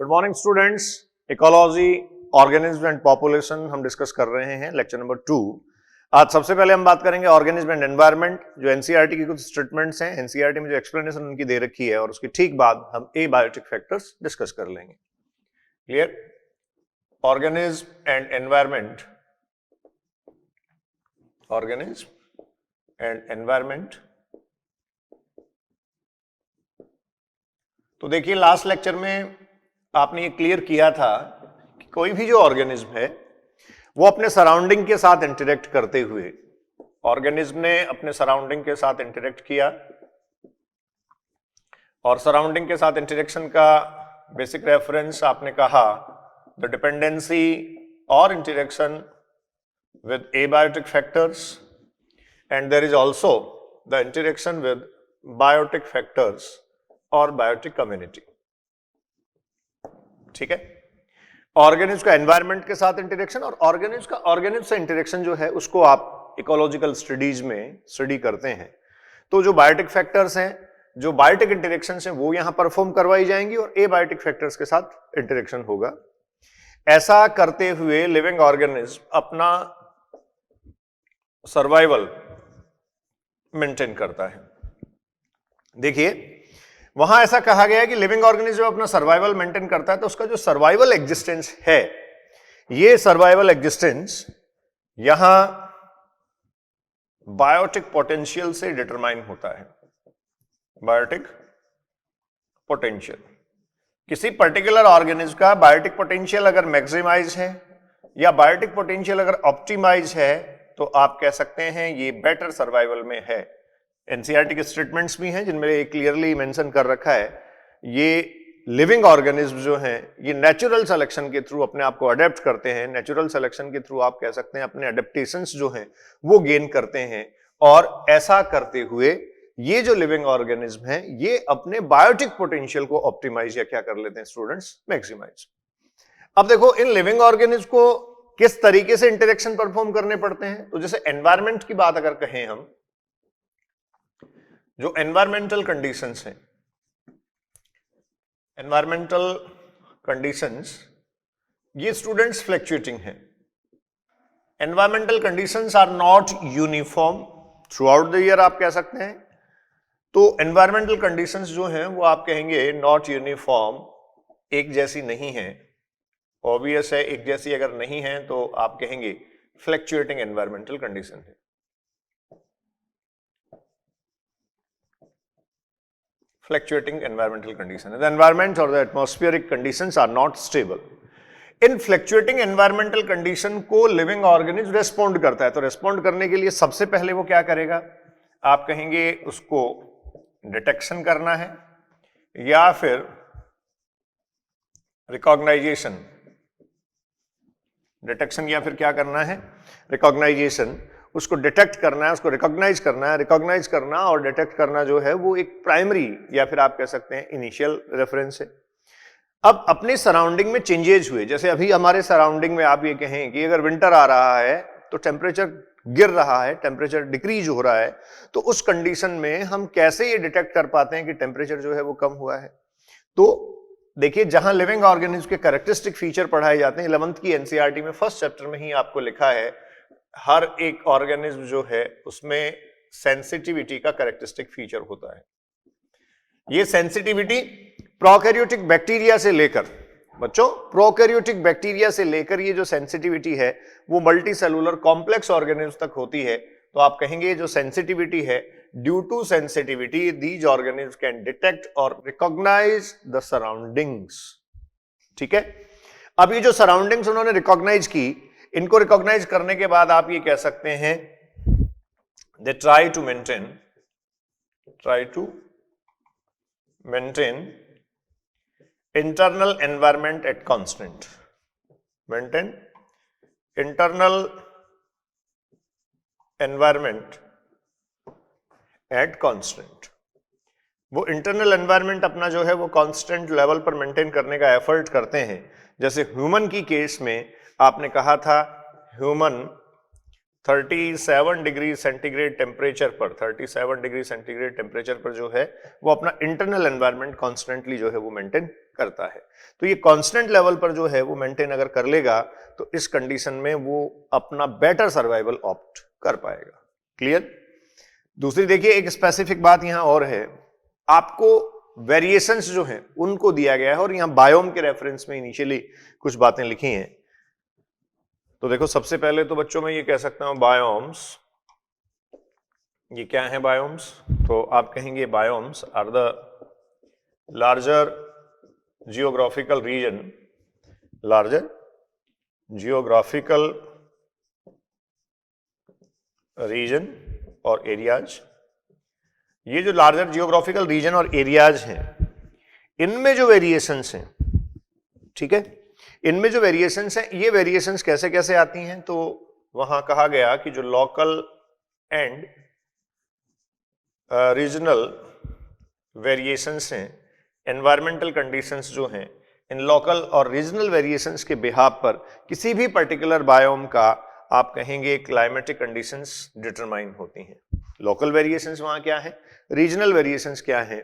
Good morning students, ecology, organism and population हम discuss कर रहे हैं, लेक्चर नंबर 2। आज सबसे पहले हम बात करेंगे ऑर्गेनिज्म एंड एनवायरनमेंट। जो एनसीईआरटी की कुछ स्टेटमेंट्स हैं, एनसीईआरटी में जो एक्सप्लेनेशन उनकी दे रखी है, और उसके ठीक बाद हम एबायोटिक फैक्टर्स डिस्कस कर लेंगे। Clear? Organism and environment, organism and environment. तो देखिए, लास्ट लेक्चर में आपने ये क्लियर किया था कि कोई भी जो ऑर्गेनिज्म है वो अपने सराउंडिंग के साथ इंटरेक्ट करते हुए, ऑर्गेनिज्म ने अपने सराउंडिंग के साथ इंटरेक्ट किया, और सराउंडिंग के साथ इंटरेक्शन का बेसिक रेफरेंस आपने कहा द डिपेंडेंसी और interaction with abiotic factors, and there is also the interaction with biotic factors or biotic community। ठीक है, ऑर्गेनिज्म का एनवायरनमेंट के साथ इंटरेक्शन, और ऑर्गेनिज्म से इंटरेक्शन जो है उसको आप इकोलॉजिकल स्टडीज में स्टडी करते हैं। तो जो बायोटिक फैक्टर्स हैं, जो बायोटिक इंटरेक्शन हैं, वो यहां परफॉर्म करवाई जाएंगी और एबायोटिक फैक्टर्स के साथ इंटरेक्शन होगा। ऐसा करते हुए लिविंग ऑर्गेनिज्म अपना सर्वाइवल मेंटेन करता है। देखिए, वहां ऐसा कहा गया है कि लिविंग ऑर्गेनिज्म अपना सर्वाइवल मेंटेन करता है, तो उसका जो सर्वाइवल एग्जिस्टेंस है, ये सर्वाइवल एग्जिस्टेंस यहां बायोटिक पोटेंशियल से डिटरमाइन होता है। बायोटिक पोटेंशियल, किसी पर्टिकुलर ऑर्गेनिज्म का बायोटिक पोटेंशियल अगर मैक्सिमाइज है या बायोटिक पोटेंशियल अगर ऑप्टिमाइज है, तो आप कह सकते हैं ये बेटर सर्वाइवल में है। एनसीईआरटी के स्टेटमेंट्स भी हैं जिनमें ये क्लियरली मेंशन कर रखा है, ये लिविंग ऑर्गेनिज्म जो हैं ये नेचुरल सिलेक्शन के थ्रू अपने आप को अडेप्ट करते हैं। नेचुरल सिलेक्शन के थ्रू आप कह सकते हैं अपने अडेप्टेशंस जो हैं वो गेन करते हैं, और ऐसा करते हुए ये जो लिविंग ऑर्गेनिज्म है ये अपने बायोटिक पोटेंशियल को ऑप्टिमाइज या क्या कर लेते हैं स्टूडेंट्स, मैक्सिमाइज। अब देखो, इन लिविंग ऑर्गेनिज्म को किस तरीके से इंटरेक्शन परफॉर्म करने पड़ते हैं। तो जैसे एनवायरनमेंट की बात अगर कहें हम, जो एनवायरमेंटल कंडीशंस हैं, एनवायरमेंटल कंडीशंस ये स्टूडेंट्स फ्लक्चुएटिंग हैं। Environmental conditions are not uniform throughout the year, आप कह सकते हैं। तो एनवायरमेंटल कंडीशंस जो हैं वो आप कहेंगे नॉट यूनिफॉर्म, एक जैसी नहीं है। ऑब्वियस है, एक जैसी अगर नहीं है तो आप कहेंगे फ्लक्चुएटिंग एनवायरमेंटल कंडीशन है। Fluctuating environmental condition, the environment और the atmospheric conditions are not stable. इन फ्लक्चुएटिंग एनवायरमेंटल कंडीशन को लिविंग ऑर्गेनिज्म रेस्पॉन्ड करता है। तो रेस्पॉन्ड करने के लिए सबसे पहले वो क्या करेगा, आप कहेंगे उसको डिटेक्शन करना है या फिर रिकॉग्नाइजेशन। डिटेक्शन या फिर क्या करना है, रिकॉग्नाइजेशन। उसको डिटेक्ट करना है, उसको रिकॉग्नाइज करना है। रिकॉग्नाइज करना और डिटेक्ट करना जो है वो एक प्राइमरी या फिर आप कह सकते हैं इनिशियल रेफरेंस है। अब अपने सराउंडिंग में चेंजेस हुए, जैसे अभी हमारे सराउंडिंग में आप ये कहें कि अगर विंटर आ रहा है तो टेम्परेचर गिर रहा है, टेम्परेचर डिक्रीज हो रहा है, तो उस कंडीशन में हम कैसे ये डिटेक्ट कर पाते हैं कि टेम्परेचर जो है वो कम हुआ है। तो देखिए, जहां लिविंग ऑर्गेनिज्म के कैरेक्टरिस्टिक फीचर पढ़ाए जाते हैं, 11th की एनसीईआरटी में फर्स्ट चैप्टर में ही आपको लिखा है, हर एक ऑर्गेनिज्म जो है उसमें सेंसिटिविटी का कैरेक्टरिस्टिक फीचर होता है। ये सेंसिटिविटी प्रोकैरियोटिक बैक्टीरिया से लेकर, बच्चों प्रोकैरियोटिक बैक्टीरिया से लेकर ये जो सेंसिटिविटी है वो मल्टी सेलुलर कॉम्प्लेक्स ऑर्गेनिज्म तक होती है। तो आप कहेंगे जो सेंसिटिविटी है, due to sensitivity these organism can detect और रिकॉग्नाइज द सराउंडिंग्स। ठीक है, अब ये जो सराउंडिंग्स उन्होंने रिकॉग्नाइज की, इनको रिकॉग्नाइज करने के बाद आप ये कह सकते हैं they try to maintain internal environment at constant. Maintain internal environment at constant. वो इंटरनल एनवायरमेंट अपना जो है वो कांस्टेंट लेवल पर मेंटेन करने का एफर्ट करते हैं। जैसे ह्यूमन की केस में आपने कहा था ह्यूमन 37 डिग्री सेंटीग्रेड टेम्परेचर पर, 37 डिग्री सेंटीग्रेड टेम्परेचर पर जो है वो अपना इंटरनल एनवायरनमेंट कॉन्स्टेंटली जो है वो मेंटेन करता है। तो ये कांस्टेंट लेवल पर जो है वो मेंटेन अगर कर लेगा तो इस कंडीशन में वो अपना बेटर सर्वाइवल ऑप्ट कर पाएगा। क्लियर? दूसरी देखिए एक स्पेसिफिक बात यहां और है, आपको वेरिएशंस जो हैं उनको दिया गया है और यहां बायोम के रेफरेंस में इनिशियली कुछ बातें लिखी हैं। तो देखो सबसे पहले तो बच्चों में ये कह सकता हूं बायोम्स, ये क्या है बायोम्स? तो आप कहेंगे biomes are the larger geographical region, larger geographical region और एरियाज। ये जो लार्जर जियोग्राफिकल रीजन और एरियाज हैं इनमें जो वेरिएशंस हैं, ठीक है, इनमें जो वेरिएशंस हैं ये वेरिएशंस कैसे कैसे आती हैं? तो वहां कहा गया कि जो लोकल एंड रीजनल वेरिएशंस हैं, एनवायरमेंटल कंडीशंस जो हैं, इन लोकल और रीजनल वेरिएशंस के बिहाफ पर किसी भी पर्टिकुलर बायोम का आप कहेंगे क्लाइमेटिक कंडीशंस डिटरमाइन होती हैं। लोकल वेरिएशंस वहां क्या है, रीजनल वेरिएशंस क्या है?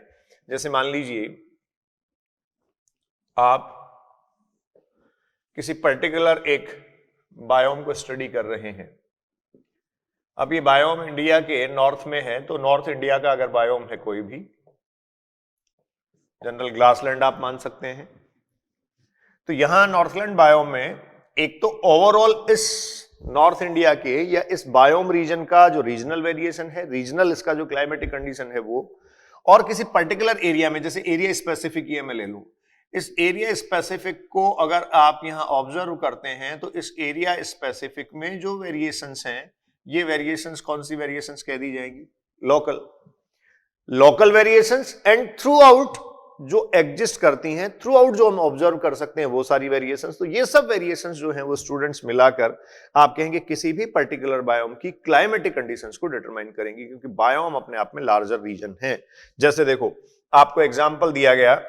जैसे मान लीजिए आप किसी पर्टिकुलर एक बायोम को स्टडी कर रहे हैं। अब ये बायोम इंडिया के नॉर्थ में है, तो नॉर्थ इंडिया का अगर बायोम है कोई भी, जनरल ग्रासलैंड आप मान सकते हैं, तो यहां नॉर्थलैंड बायोम में एक तो ओवरऑल इस नॉर्थ इंडिया के या इस बायोम रीजन का जो रीजनल वेरिएशन है, रीजनल इसका जो क्लाइमेटिक कंडीशन है वो, और किसी पर्टिकुलर एरिया में, जैसे एरिया स्पेसिफिक ये मैं ले लूं, इस एरिया स्पेसिफिक को अगर आप यहां ऑब्जर्व करते हैं तो इस एरिया स्पेसिफिक में जो वेरिएशंस हैं, ये वेरिएशंस कौन सी वेरिएशंस कह दी जाएगी? Local. Local variations and through out जो एग्जिस्ट करती हैं, थ्रू आउट जो हम ऑब्जर्व कर सकते हैं वो सारी वेरिएशंस। तो ये सब वेरिएशंस जो हैं वो स्टूडेंट्स मिलाकर आप कहेंगे किसी भी पर्टिकुलर बायोम की क्लाइमेटिक कंडीशंस को डिटरमाइन करेंगी, क्योंकि बायोम अपने आप में लार्जर रीजन है। जैसे देखो आपको एग्जाम्पल दिया गया,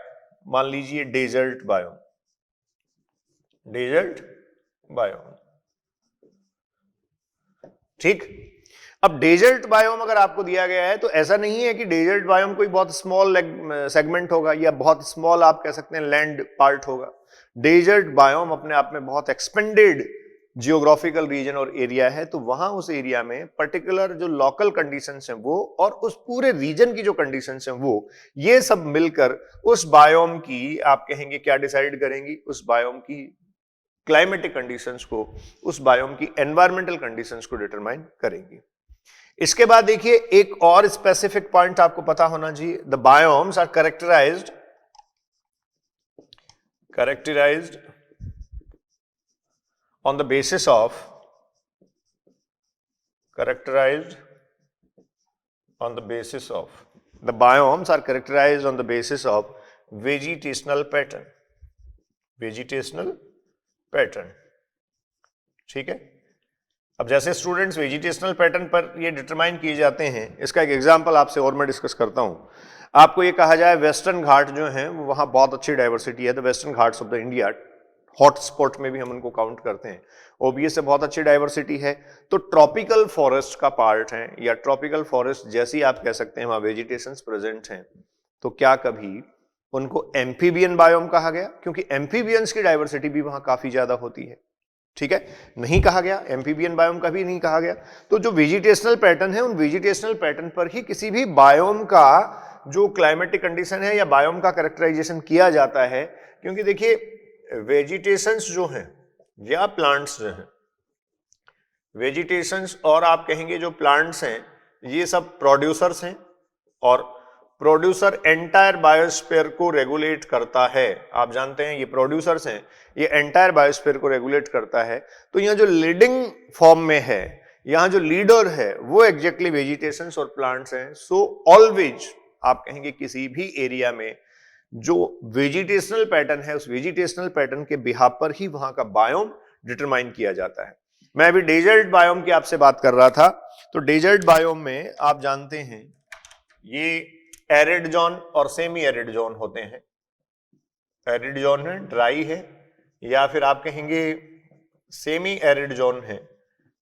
मान लीजिए डेजर्ट बायोम, डेजर्ट बायोम, ठीक। अब डेजर्ट बायोम अगर आपको दिया गया है तो ऐसा नहीं है कि डेजर्ट बायोम कोई बहुत स्मॉल सेगमेंट होगा या बहुत स्मॉल आप कह सकते हैं लैंड पार्ट होगा। डेजर्ट बायोम अपने आप में बहुत एक्सपेंडेड जियोग्राफिकल रीजन और एरिया है, तो वहां उस एरिया में पर्टिकुलर जो लोकल कंडीशंस हैं वो और उस पूरे रीजन की जो कंडीशंस हैं वो, ये सब मिलकर उस बायोम की आप कहेंगे क्या डिसाइड करेंगी? उस बायोम की क्लाइमेटिक कंडीशंस को, उस बायोम की एनवायरमेंटल कंडीशंस को डिटरमाइन करेंगी। इसके बाद देखिए एक और स्पेसिफिक पॉइंट आपको पता होना चाहिए, the biomes are characterised on the basis of the biomes are characterized on the basis of vegetational pattern, ठीक है। अब जैसे स्टूडेंट्स वेजिटेशनल पैटर्न पर ये डिटरमाइन किए जाते हैं, इसका एक एग्जांपल आपसे और मैं डिस्कस करता हूं। आपको ये कहा जाए वेस्टर्न घाट जो हैं वो वहां बहुत अच्छी डाइवर्सिटी है, the western Ghats of the India, hot spot में भी हम उनको काउंट करते हैं, ओबीएस से बहुत अच्छी डाइवर्सिटी है। तो ट्रॉपिकल फॉरेस्ट का पार्ट है या ट्रॉपिकल फॉरेस्ट जैसी आप कह सकते हैं वहां वेजिटेशंस प्रेजेंट हैं, तो क्या कभी उनको एम्फीबियन बायोम कहा गया? क्योंकि एम्फीबियंस की डाइवर्सिटी भी वहां काफी ज्यादा होती है, ठीक है, नहीं कहा गया, एम्फीबियन बायोम का भी नहीं कहा गया। तो जो वेजिटेशनल पैटर्न है उन वेजिटेशनल पैटर्न पर ही किसी भी बायोम का जो क्लाइमेटिक कंडीशन है या बायोम का कैरेक्टराइजेशन किया जाता है। क्योंकि देखिए वेजिटेशंस जो हैं या प्लांट्स जो हैं, वेजिटेशंस और आप कहेंगे जो प्लांट्स हैं, ये सब प्रोड्यूसर्स हैं और प्रोड्यूसर एंटायर बायोस्फीयर को रेगुलेट करता है। आप जानते हैं ये प्रोड्यूसर्स हैं, ये एंटायर बायोस्फीयर को रेगुलेट करता है। तो यहाँ जो लीडिंग फॉर्म में है, यहाँ जो लीडर है वो एग्जैक्टली वेजिटेशंस और प्लांट्स हैं। सो ऑलवेज आप कहेंगे किसी भी एरिया में जो वेजिटेशनल पैटर्न है उस वेजिटेशनल पैटर्न के बिहाफ पर ही वहां का बायोम डिटरमाइन किया जाता है। मैं अभी डेजर्ट बायोम की आपसे बात कर रहा था, तो डेजर्ट बायोम में आप जानते हैं ये एरिड जोन और सेमी एरिड जोन होते हैं। एरिड जोन है ड्राई है, या फिर आप कहेंगे सेमी एरिड जोन है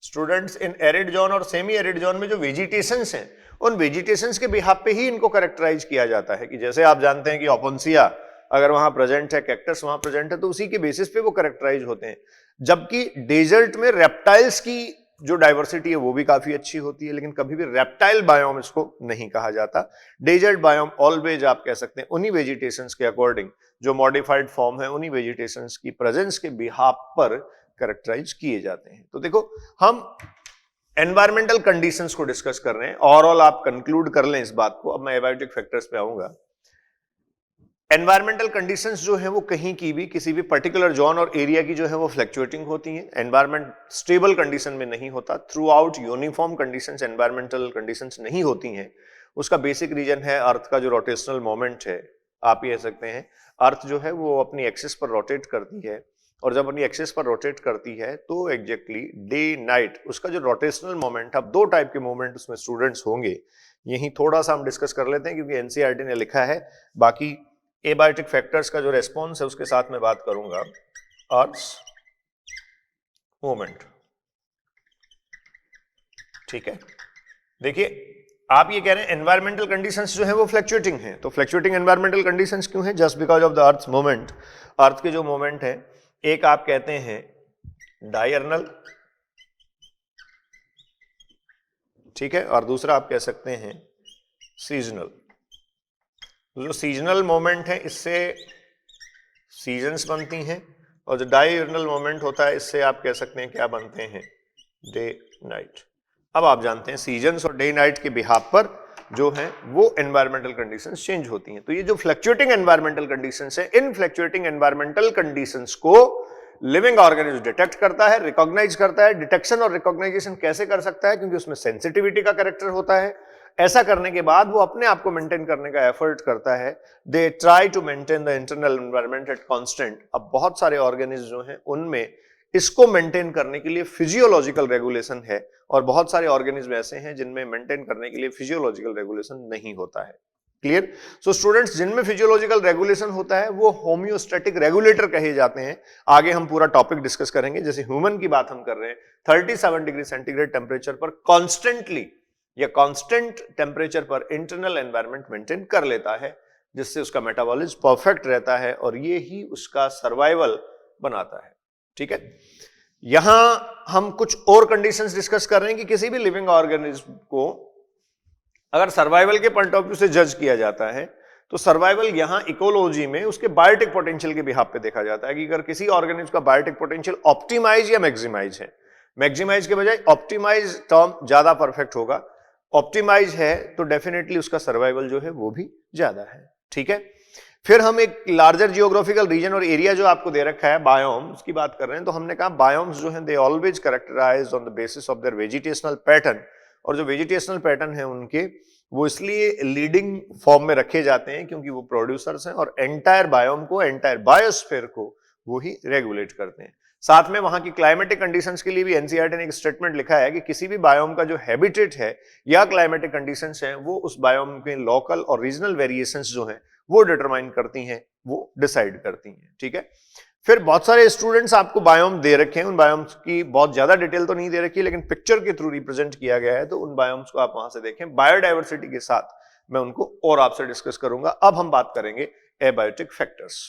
स्टूडेंट्स इन एरिड जोन और सेमी एरिड जोन में जो वेजिटेशंस हैं, उन वेजिटेशंस के बिहाफ पे ही इनको कैरेक्टराइज किया जाता है कि जैसे आप जानते हैं कि ओपोन्सिया अगर वहां प्रेजेंट है, कैक्टस वहां प्रेजेंट है, तो उसी के बेसिस पे वो कैरेक्टराइज होते हैं। जबकि डेजर्ट में रेप्टाइल्स की जो डाइवर्सिटी है वो भी काफी अच्छी होती है, लेकिन कभी भी रेप्टाइल बायोम इसको नहीं कहा जाता। डेजर्ट बायोम ऑलवेज आप कह सकते हैं उन्हीं वेजिटेशंस के अकॉर्डिंग, जो मॉडिफाइड फॉर्म है, उन्हीं वेजिटेशंस की प्रेजेंस के बिहाफ पर कैरेक्टराइज किए जाते हैं। तो देखो, हम एनवायरमेंटल कंडीशंस को डिस्कस कर रहे हैं, ओवरऑल आप कंक्लूड कर लें इस बात को। अब मैं एबायोटिक फैक्टर्स पे आऊंगा। एनवायरमेंटल कंडीशंस जो है वो कहीं की भी, किसी भी पर्टिकुलर जोन और एरिया की जो है वो फ्लक्चुएटिंग होती हैं। एनवायरमेंट स्टेबल कंडीशन में नहीं होता, through out uniform conditions environmental conditions नहीं होती हैं। उसका बेसिक रीजन है अर्थ का जो रोटेशनल मोमेंट है। आप ये कह सकते हैं अर्थ जो है वो अपनी एक्सिस पर रोटेट करती है, और जब अपनी एक्सिस पर रोटेट करती है तो एग्जैक्टली डे नाइट उसका जो रोटेशनल मोमेंट, अब दो टाइप के मोमेंट उसमें स्टूडेंट्स होंगे, यही थोड़ा सा हम डिस्कस कर लेते हैं क्योंकि एनसीईआरटी ने लिखा है। बाकी एबायोटिक फैक्टर्स का जो रेस्पॉन्स है उसके साथ मैं बात करूंगा अर्थ मूवमेंट। ठीक है, देखिए आप ये कह रहे हैं एनवायरमेंटल कंडीशंस जो है वो फ्लक्चुएटिंग हैं, तो फ्लक्चुएटिंग एनवायरमेंटल कंडीशंस क्यों है? Just because of the earth movement. Earth के जो मूवमेंट है, एक आप कहते हैं डायरनल, ठीक है, और दूसरा आप कह सकते हैं सीजनल। जो सीजनल मोमेंट है इससे सीजन्स बनती हैं, और जो डायरनल मोमेंट होता है इससे आप कह सकते हैं क्या बनते हैं? Day night. अब आप जानते हैं सीजन्स और डे नाइट के बिहाफ पर जो है वो एनवायरमेंटल कंडीशंस चेंज होती हैं। तो ये जो फ्लक्चुएटिंग एनवायरमेंटल कंडीशंस है, इन फ्लक्चुएटिंग एनवायरमेंटल कंडीशंस को लिविंग ऑर्गेनिज्म डिटेक्ट करता है, रिकॉग्नाइज करता है। डिटेक्शन और रिकॉग्नाइजेशन कैसे कर सकता है? क्योंकि उसमें सेंसिटिविटी का कैरेक्टर होता है। ऐसा करने के बाद वो अपने आप को मेंटेन करने का एफर्ट करता है। They try to maintain the internal environment at constant. अब बहुत सारे ऑर्गेनिज्म जो हैं उनमें इसको मेंटेन करने के लिए फिजियोलॉजिकल रेगुलेशन है, और बहुत सारे ऑर्गेनिज्म ऐसे हैं जिनमें मेंटेन करने के लिए फिजियोलॉजिकल रेगुलेशन नहीं होता है। क्लियर? सो स्टूडेंट्स, जिनमें फिजियोलॉजिकल रेगुलेशन होता है वो होम्योस्टैटिक रेगुलेटर कहे जाते हैं। आगे हम पूरा टॉपिक डिस्कस करेंगे। जैसे ह्यूमन की बात हम कर रहे हैं, 37 डिग्री सेंटीग्रेड टेम्परेचर पर कॉन्स्टेंटली या कांस्टेंट टेम्परेचर पर इंटरनल एनवायरनमेंट मेंटेन कर लेता है, जिससे उसका मेटाबॉलिज्म परफेक्ट रहता है, और ये ही उसका सर्वाइवल बनाता है। ठीक है, यहां हम कुछ और कंडीशंस डिस्कस कर रहे हैं कि किसी भी लिविंग ऑर्गेनिज्म को अगर सर्वाइवल के पॉइंट ऑफ व्यू से जज किया जाता है, तो सर्वाइवल यहां इकोलॉजी में उसके बायोटिक पोटेंशियल के बिहाफ पे देखा जाता है कि अगर किसी ऑर्गेनिज्म का बायोटिक पोटेंशियल ऑप्टिमाइज या मैक्सिमाइज है। मैक्सिमाइज के बजाय ऑप्टिमाइज टर्म ज्यादा परफेक्ट होगा। ऑप्टिमाइज है तो डेफिनेटली उसका सर्वाइवल जो है वो भी ज्यादा है। ठीक है, फिर हम एक लार्जर जियोग्राफिकल रीजन और एरिया जो आपको दे रखा है बायोम्स की बात कर रहे हैं। तो हमने कहा बायोम्स जो है they always characterised on the basis of their vegetational pattern, और जो वेजिटेशनल पैटर्न है उनके वो इसलिए लीडिंग फॉर्म में रखे जाते हैं क्योंकि वो प्रोड्यूसर्स हैं, और एंटायर बायोम को, एंटायर बायोस्फीयर को वो ही रेगुलेट करते हैं। साथ में वहां की क्लाइमेटिक कंडीशंस के लिए भी एनसीईआरटी ने एक स्टेटमेंट लिखा है कि किसी भी बायोम का जो हैबिटेट है या क्लाइमेटिक कंडीशंस हैं वो उस बायोम के लोकल और रीजनल वेरिएशंस जो हैं वो डिटरमाइन करती हैं, वो डिसाइड करती हैं। ठीक है, फिर बहुत सारे स्टूडेंट्स आपको बायोम दे रखे हैं, उन बायोम्स की बहुत ज्यादा डिटेल तो नहीं दे रखी, लेकिन पिक्चर के थ्रू रिप्रेजेंट किया गया है, तो उन बायोम्स को आप वहां से देखें। बायोडाइवर्सिटी के साथ मैं उनको और आपसे डिस्कस करूंगा। अब हम बात करेंगे एबायोटिक फैक्टर्स।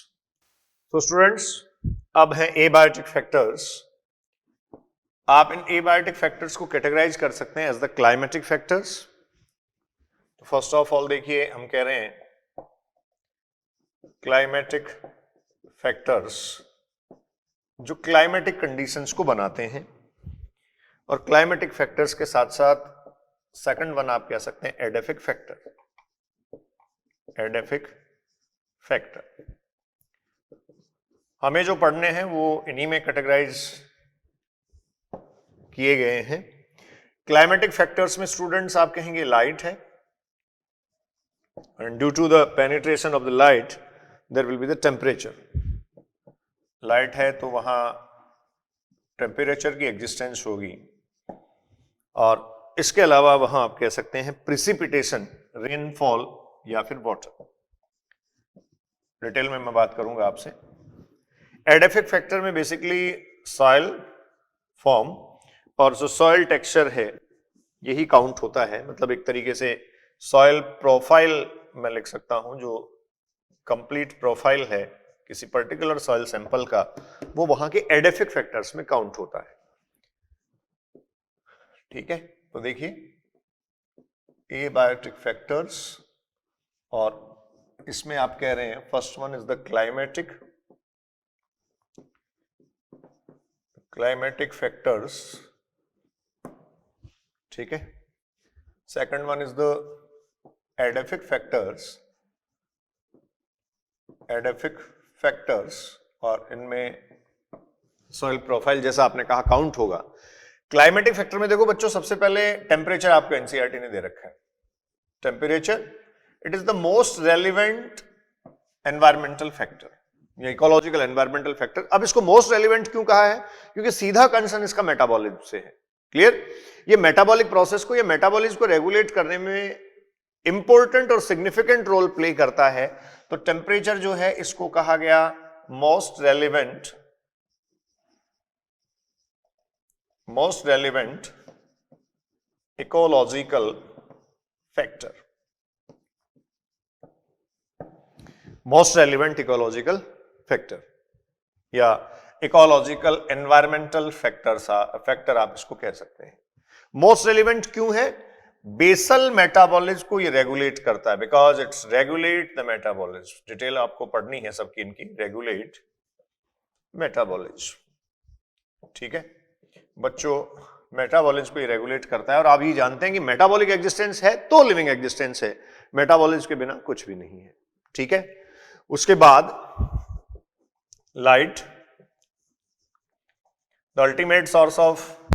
तो स्टूडेंट्स, अब हैं एबायोटिक फैक्टर्स। आप इन एबायोटिक फैक्टर्स को कैटेगराइज कर सकते हैं as the climatic factors. First of all देखिए, हम कह रहे हैं क्लाइमेटिक फैक्टर्स जो क्लाइमेटिक कंडीशंस को बनाते हैं, और क्लाइमेटिक फैक्टर्स के साथ साथ सेकंड वन आप कह सकते हैं एडेफिक फैक्टर। एडेफिक फैक्टर हमें जो पढ़ने हैं वो इन्हीं में कैटेगराइज किए गए हैं। क्लाइमेटिक फैक्टर्स में स्टूडेंट्स आप कहेंगे लाइट है, and due to the penetration of the light there will be the temperature। Light है तो वहां टेम्परेचर की एग्जिस्टेंस होगी, और इसके अलावा वहां आप कह सकते हैं प्रिसिपिटेशन, रेनफॉल या फिर वाटर। डिटेल में मैं बात करूंगा आपसे। एडेफिक फैक्टर में बेसिकली सॉइल फॉर्म और जो सॉइल टेक्सचर है यही काउंट होता है। मतलब एक तरीके से सॉइल प्रोफाइल मैं लिख सकता हूं, जो कंप्लीट प्रोफाइल है किसी पर्टिकुलर सॉइल सैंपल का, वो वहां के एडेफिक फैक्टर्स में काउंट होता है। ठीक है, तो देखिए एबायोटिक फैक्टर्स, और इसमें आप कह रहे हैं first one is the climatic factors, ठीक है। Second one is the edaphic factors, और इनमें सॉइल प्रोफाइल जैसा आपने कहा काउंट होगा। क्लाइमेटिक फैक्टर में देखो बच्चों, सबसे पहले टेम्परेचर आपको एनसीईआरटी ने दे रखा है। Temperature it is the most relevant environmental factor या इकोलॉजिकल एनवायरमेंटल फैक्टर। अब इसको मोस्ट रेलिवेंट क्यों कहा है? क्योंकि सीधा कंसर्न इसका मेटाबॉलिज्म से है। क्लियर? ये मेटाबॉलिक प्रोसेस को, ये मेटाबॉलिज्म को रेगुलेट करने में इंपॉर्टेंट और सिग्निफिकेंट रोल प्ले करता है। तो टेम्परेचर जो है इसको कहा गया most relevant ecological factor, most relevant ecological factor या इकोलॉजिकल एनवायरमेंटल फैक्टर आप इसको कह सकते हैं। मोस्ट रेलिवेंट क्यों है? बेसल मेटाबॉलिज्म को ये रेगुलेट करता है, because it's regulate the metabolism. Detail आपको पढ़नी है सबकी इनकी, रेगुलेट मेटाबॉलिज्म। ठीक है बच्चों, मेटाबॉलिज्म को ये रेगुलेट करता है, और आप ये जानते हैं कि मेटाबॉलिक एग्जिस्टेंस है तो लिविंग एग्जिस्टेंस है, मेटाबॉलिज्म के बिना कुछ भी नहीं है। ठीक है, उसके बाद light, the ultimate source of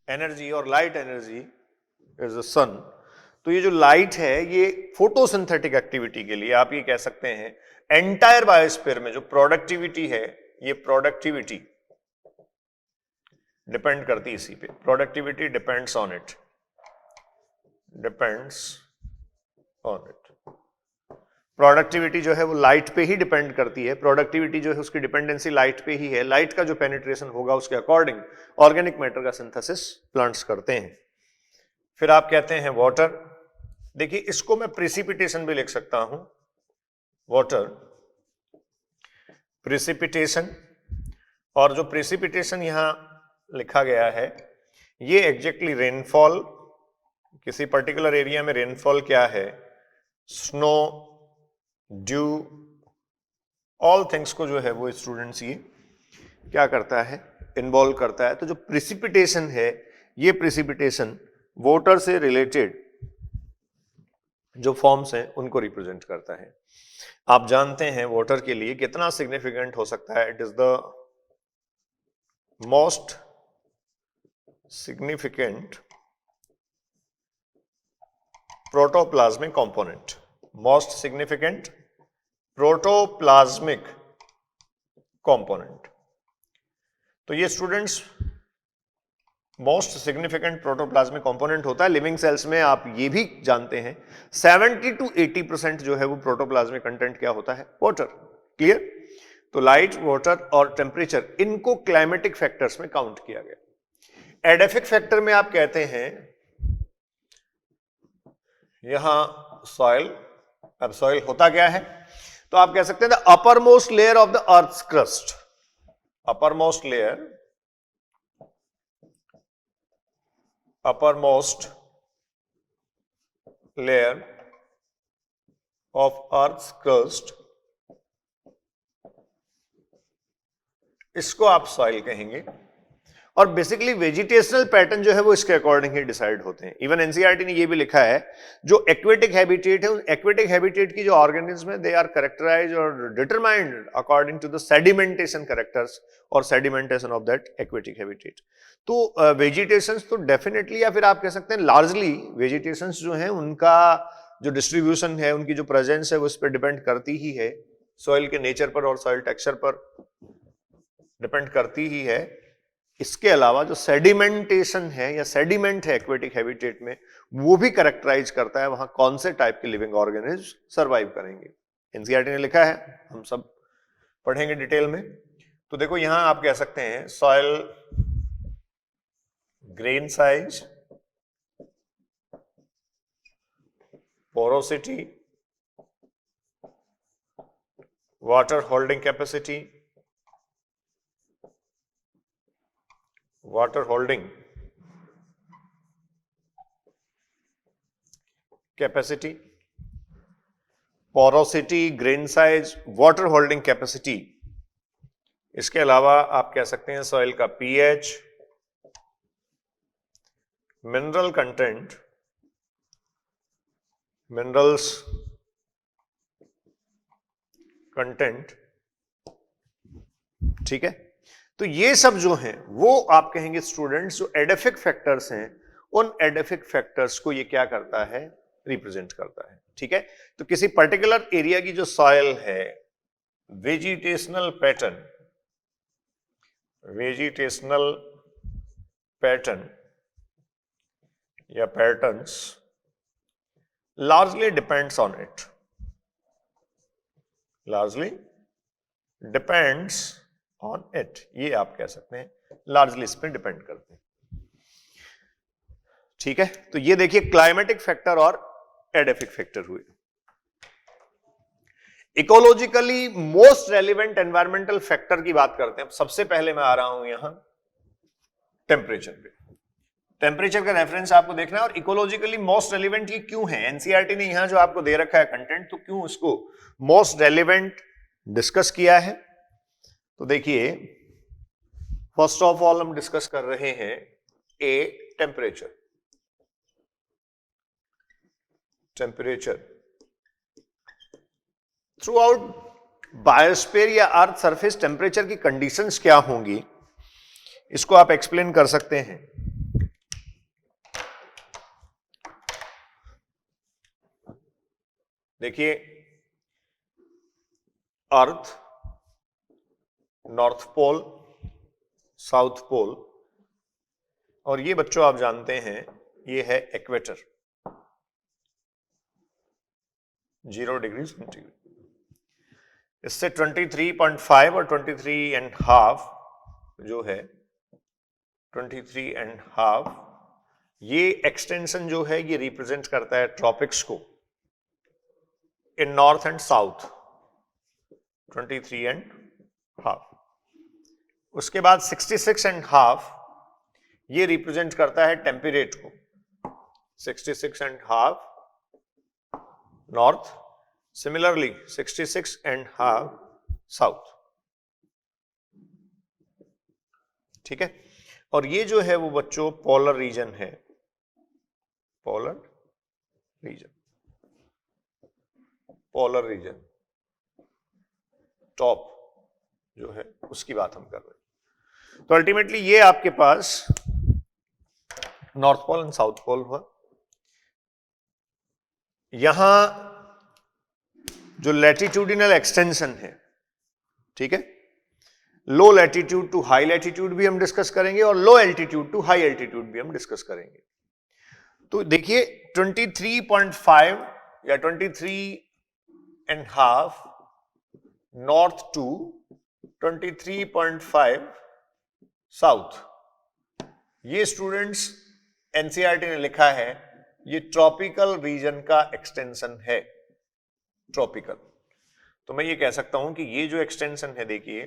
energy, और लाइट एनर्जी इज द सन। तो ये जो लाइट है ये फोटोसिंथेटिक एक्टिविटी के लिए आप ये कह सकते हैं एंटायर बायोस्फीयर में जो प्रोडक्टिविटी है, ये प्रोडक्टिविटी डिपेंड करती है इसी पे। Productivity depends on it, productivity जो है वो लाइट पे ही डिपेंड करती है। प्रोडक्टिविटी जो है उसकी डिपेंडेंसी लाइट पे ही है। लाइट का जो पेनिट्रेशन होगा उसके अकॉर्डिंग ऑर्गेनिक मैटर का सिंथेसिस प्लांट्स करते हैं। फिर आप कहते हैं वाटर। देखिए इसको मैं प्रेसिपिटेशन भी लिख सकता हूं, वाटर प्रेसिपिटेशन। और जो प्रेसिपिटेशन यहां लिखा गया है ये एग्जैक्टली रेनफॉल, किसी पर्टिकुलर एरिया में रेनफॉल क्या है, स्नो, ड्यू, ऑल थिंग्स को जो है वो स्टूडेंट्स ये क्या करता है, इन्वॉल्व करता है। तो जो प्रेसिपिटेशन है ये प्रेसिपिटेशन वाटर से रिलेटेड जो फॉर्म्स हैं उनको रिप्रेजेंट करता है। आप जानते हैं वाटर के लिए कितना सिग्निफिकेंट हो सकता है। It is the most significant protoplasmic component, most significant protoplasmic component. तो ये students most significant protoplasmic component होता है लिविंग सेल्स में। आप ये भी जानते हैं 70 to 80% जो है वो प्रोटोप्लाज्मिक कंटेंट क्या होता है, वाटर। क्लियर? तो लाइट, वाटर और टेम्परेचर, इनको क्लाइमेटिक फैक्टर्स में काउंट किया गया। एडेफिक फैक्टर में आप कहते हैं यहां सॉइल। अब सॉइल होता क्या है, तो आप कह सकते हैं the upper most layer of the earth crust, upper most layer of earth crust, इसको आप सॉइल कहेंगे। और बेसिकली वेजिटेशनल पैटर्न जो है वो इसके अकॉर्डिंग ही डिसाइड होते हैं। इवन एनसीईआरटी ने ये भी लिखा है जो एक्वेटिक हैबिटेट है, उन एक्वेटिक हैबिटेट की जो ऑर्गेनिज्म है दे आर कैरेक्टराइज्ड और determined according to the sedimentation characters और sedimentation of that aquatic habitat. तो वेजिटेशंस तो डेफिनेटली, या फिर आप कह सकते हैं लार्जली वेजिटेशंस जो हैं उनका जो डिस्ट्रीब्यूशन है, उनकी जो प्रेजेंस है वो इस पर डिपेंड करती ही है, सॉइल के नेचर पर और सॉइल टेक्सचर पर डिपेंड करती ही है। इसके अलावा जो सेडिमेंटेशन है या सेडिमेंट है एक्वेटिक हैबिटेट में, वो भी कैरेक्टराइज करता है वहां कौन से टाइप के लिविंग ऑर्गेनिज्म सरवाइव करेंगे। एनसीईआरटी ने लिखा है, हम सब पढ़ेंगे डिटेल में। तो देखो यहां आप कह सकते हैं soil grain size, porosity, water holding capacity, water holding capacity, porosity, grain size, water holding capacity। इसके अलावा आप कह सकते हैं सॉइल का pH, mineral content, minerals content, ठीक है। तो ये सब जो हैं वो आप कहेंगे स्टूडेंट्स जो एडेफिक फैक्टर्स हैं, उन एडेफिक फैक्टर्स को ये क्या करता है, रिप्रेजेंट करता है, ठीक है। तो किसी पर्टिकुलर एरिया की जो सॉइल है, वेजिटेशनल पैटर्न, वेजिटेशनल पैटर्न या patterns largely depends on it, largely depends on it, ये आप कह सकते हैं largely इस पर डिपेंड करते हैं, ठीक है। तो ये देखिए क्लाइमेटिक फैक्टर और एडेफिक फैक्टर हुए। Ecologically most relevant environmental factor की बात करते हैं। सबसे पहले मैं आ रहा हूं यहां टेम्परेचर पे। टेम्परेचर का रेफरेंस आपको देखना है और इकोलॉजिकली मोस्ट रेलिवेंट ये क्यों है। एनसीईआरटी ने यहां जो आपको दे रखा है कंटेंट, तो क्यों उसको मोस्ट रेलिवेंट डिस्कस किया है। तो देखिए फर्स्ट ऑफ ऑल हम डिस्कस कर रहे हैं a temperature. Temperature through out biosphere या अर्थ सरफेस टेम्परेचर की कंडीशंस क्या होंगी, इसको आप एक्सप्लेन कर सकते हैं। देखिए अर्थ, नॉर्थ पोल, साउथ पोल, और ये बच्चों आप जानते हैं ये है इक्वेटर, 0 डिग्री सेंटीग्रेड। इससे 23.5 और 23.5 जो है 23.5, ये एक्सटेंशन जो है ये रिप्रेजेंट करता है ट्रॉपिक्स को इन नॉर्थ एंड साउथ, 23.5। उसके बाद 66.5 ये रिप्रेजेंट करता है टेम्परेट को, 66.5 नॉर्थ, सिमिलरली 66.5 साउथ, ठीक है। और ये जो है वो बच्चों पोलर रीजन है, polar region, polar region top जो है उसकी बात हम कर रहे हैं। तो अल्टीमेटली ये आपके पास north pole and south pole हुआ। यहां जो लैटिट्यूडिनल एक्सटेंशन है, ठीक है, low latitude to high latitude भी हम डिस्कस करेंगे और low altitude to high altitude भी हम डिस्कस करेंगे। तो देखिए 23.5 या 23.5 नॉर्थ टू 23.5 साउथ, ये स्टूडेंट्स एनसीईआरटी ने लिखा है ये ट्रॉपिकल रीजन का एक्सटेंशन है, ट्रॉपिकल। तो मैं ये कह सकता हूं कि ये जो एक्सटेंशन है, देखिए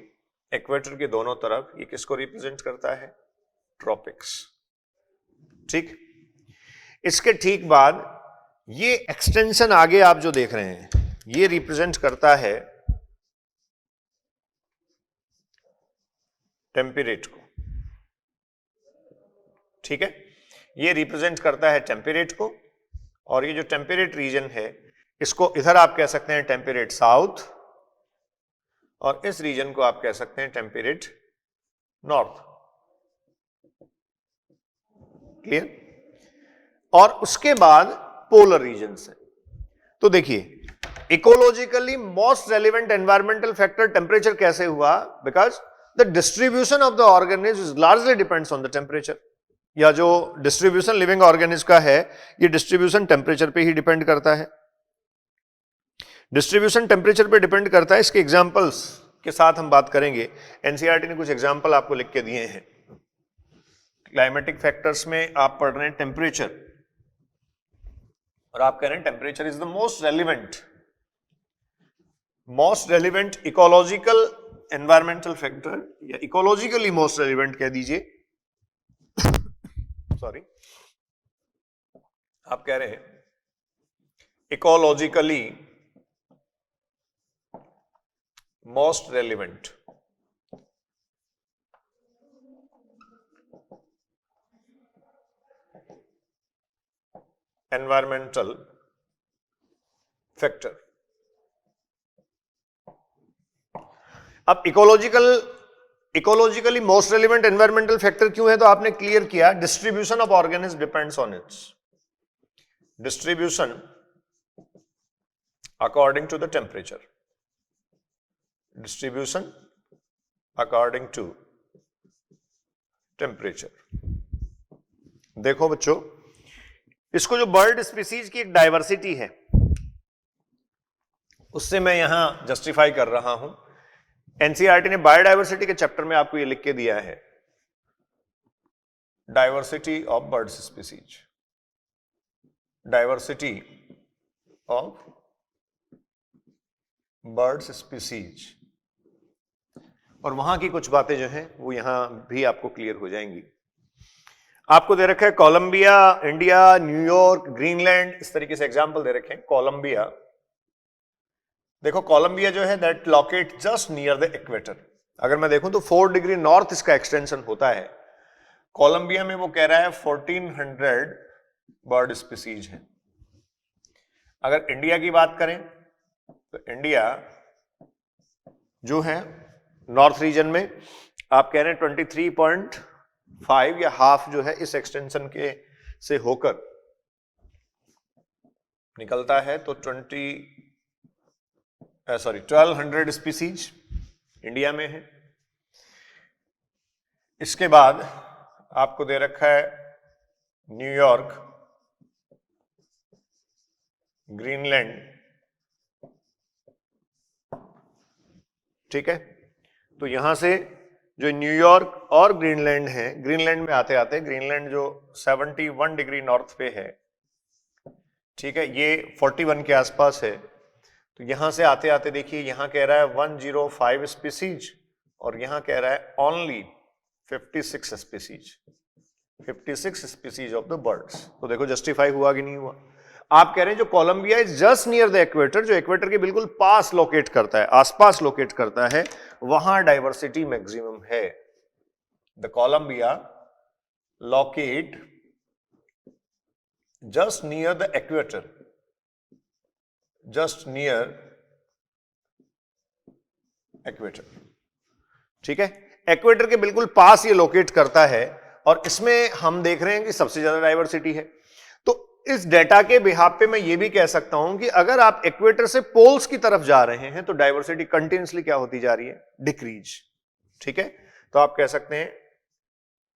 इक्वेटर के दोनों तरफ, ये किसको रिप्रेजेंट करता है, ट्रॉपिक्स, ठीक। इसके ठीक बाद ये एक्सटेंशन आगे आप जो देख रहे हैं ये रिप्रेजेंट करता है टेम्परेट को, ठीक है, ये रिप्रेजेंट करता है टेम्परेट को। और ये जो टेम्परेट रीजन है इसको इधर आप कह सकते हैं टेम्परेट साउथ, और इस रीजन को आप कह सकते हैं टेम्परेट नॉर्थ, क्लियर। और उसके बाद पोलर रीजन्स है। तो देखिए ecologically most relevant environmental factor temperature कैसे हुआ, because the distribution of the organism largely depends on the temperature, या जो डिस्ट्रीब्यूशन लिविंग ऑर्गेनिज्म का है ये डिस्ट्रीब्यूशन टेम्परेचर पे ही डिपेंड करता है, डिस्ट्रीब्यूशन टेम्परेचर पे डिपेंड करता है। इसके एग्जांपल्स के साथ हम बात करेंगे। एनसीईआरटी ने कुछ एग्जांपल आपको लिख के दिए हैं, क्लाइमेटिक फैक्टर्स में आप पढ़ रहे हैं टेम्परेचर, और आप कह रहे हैं temperature is the most relevant ecological environmental factor, या इकोलॉजिकली मोस्ट रेलिवेंट कह दीजिए सॉरी, आप कह रहे हैं ecologically most relevant environmental factor. अब ecologically most relevant environmental factor क्यों है, तो आपने क्लियर किया distribution of organism depends on its distribution according to the temperature, distribution according to temperature. देखो बच्चों, इसको जो बर्ड स्पीसीज की एक डाइवर्सिटी है उससे मैं यहां जस्टिफाई कर रहा हूं। एनसीईआरटी ने बायोडाइवर्सिटी के चैप्टर में आपको ये लिख के दिया है, diversity of birds species, diversity of birds species, और वहां की कुछ बातें जो हैं वो यहां भी आपको क्लियर हो जाएंगी। आपको दे रखा है कोलंबिया, इंडिया, न्यूयॉर्क, ग्रीनलैंड, इस तरीके से एग्जाम्पल दे रखे हैं। कोलंबिया, देखो कोलंबिया जो है that locate just near the equator. अगर मैं देखूं तो 4 डिग्री नॉर्थ इसका एक्सटेंशन होता है। कोलंबिया में वो कह रहा है 1400 बर्ड स्पीसीज है। अगर इंडिया की बात करें तो इंडिया जो है नॉर्थ रीजन में आप कह रहे हैं 23.5 या हाफ जो है इस एक्सटेंशन के से होकर निकलता है, तो 1200 स्पीसीज इंडिया में है। इसके बाद आपको दे रखा है न्यूयॉर्क, ग्रीनलैंड, ठीक है। तो यहां से जो न्यूयॉर्क और ग्रीनलैंड है, ग्रीनलैंड में आते आते ग्रीनलैंड जो 71 डिग्री नॉर्थ पे है, ठीक है, ये 41 के आसपास है। तो यहां से आते आते देखिए यहां कह रहा है 105 स्पीसीज और यहां कह रहा है only 56 species, 56 species of the birds. तो देखो जस्टिफाई हुआ कि नहीं हुआ। आप कह रहे हैं जो Colombia is just near the equator, जो इक्वेटर के बिल्कुल पास लोकेट करता है, आसपास लोकेट करता है, वहां डाइवर्सिटी मैक्सिमम है। The Colombia locate just near the equator, just near equator, ठीक है, इक्वेटर के बिल्कुल पास ये लोकेट करता है और इसमें हम देख रहे हैं कि सबसे ज्यादा डाइवर्सिटी है। तो इस डेटा के बिहाफ पे मैं ये भी कह सकता हूं कि अगर आप इक्वेटर से पोल्स की तरफ जा रहे हैं तो डाइवर्सिटी कंटिन्यूसली क्या होती जा रही है, डिक्रीज, ठीक है। तो आप कह सकते हैं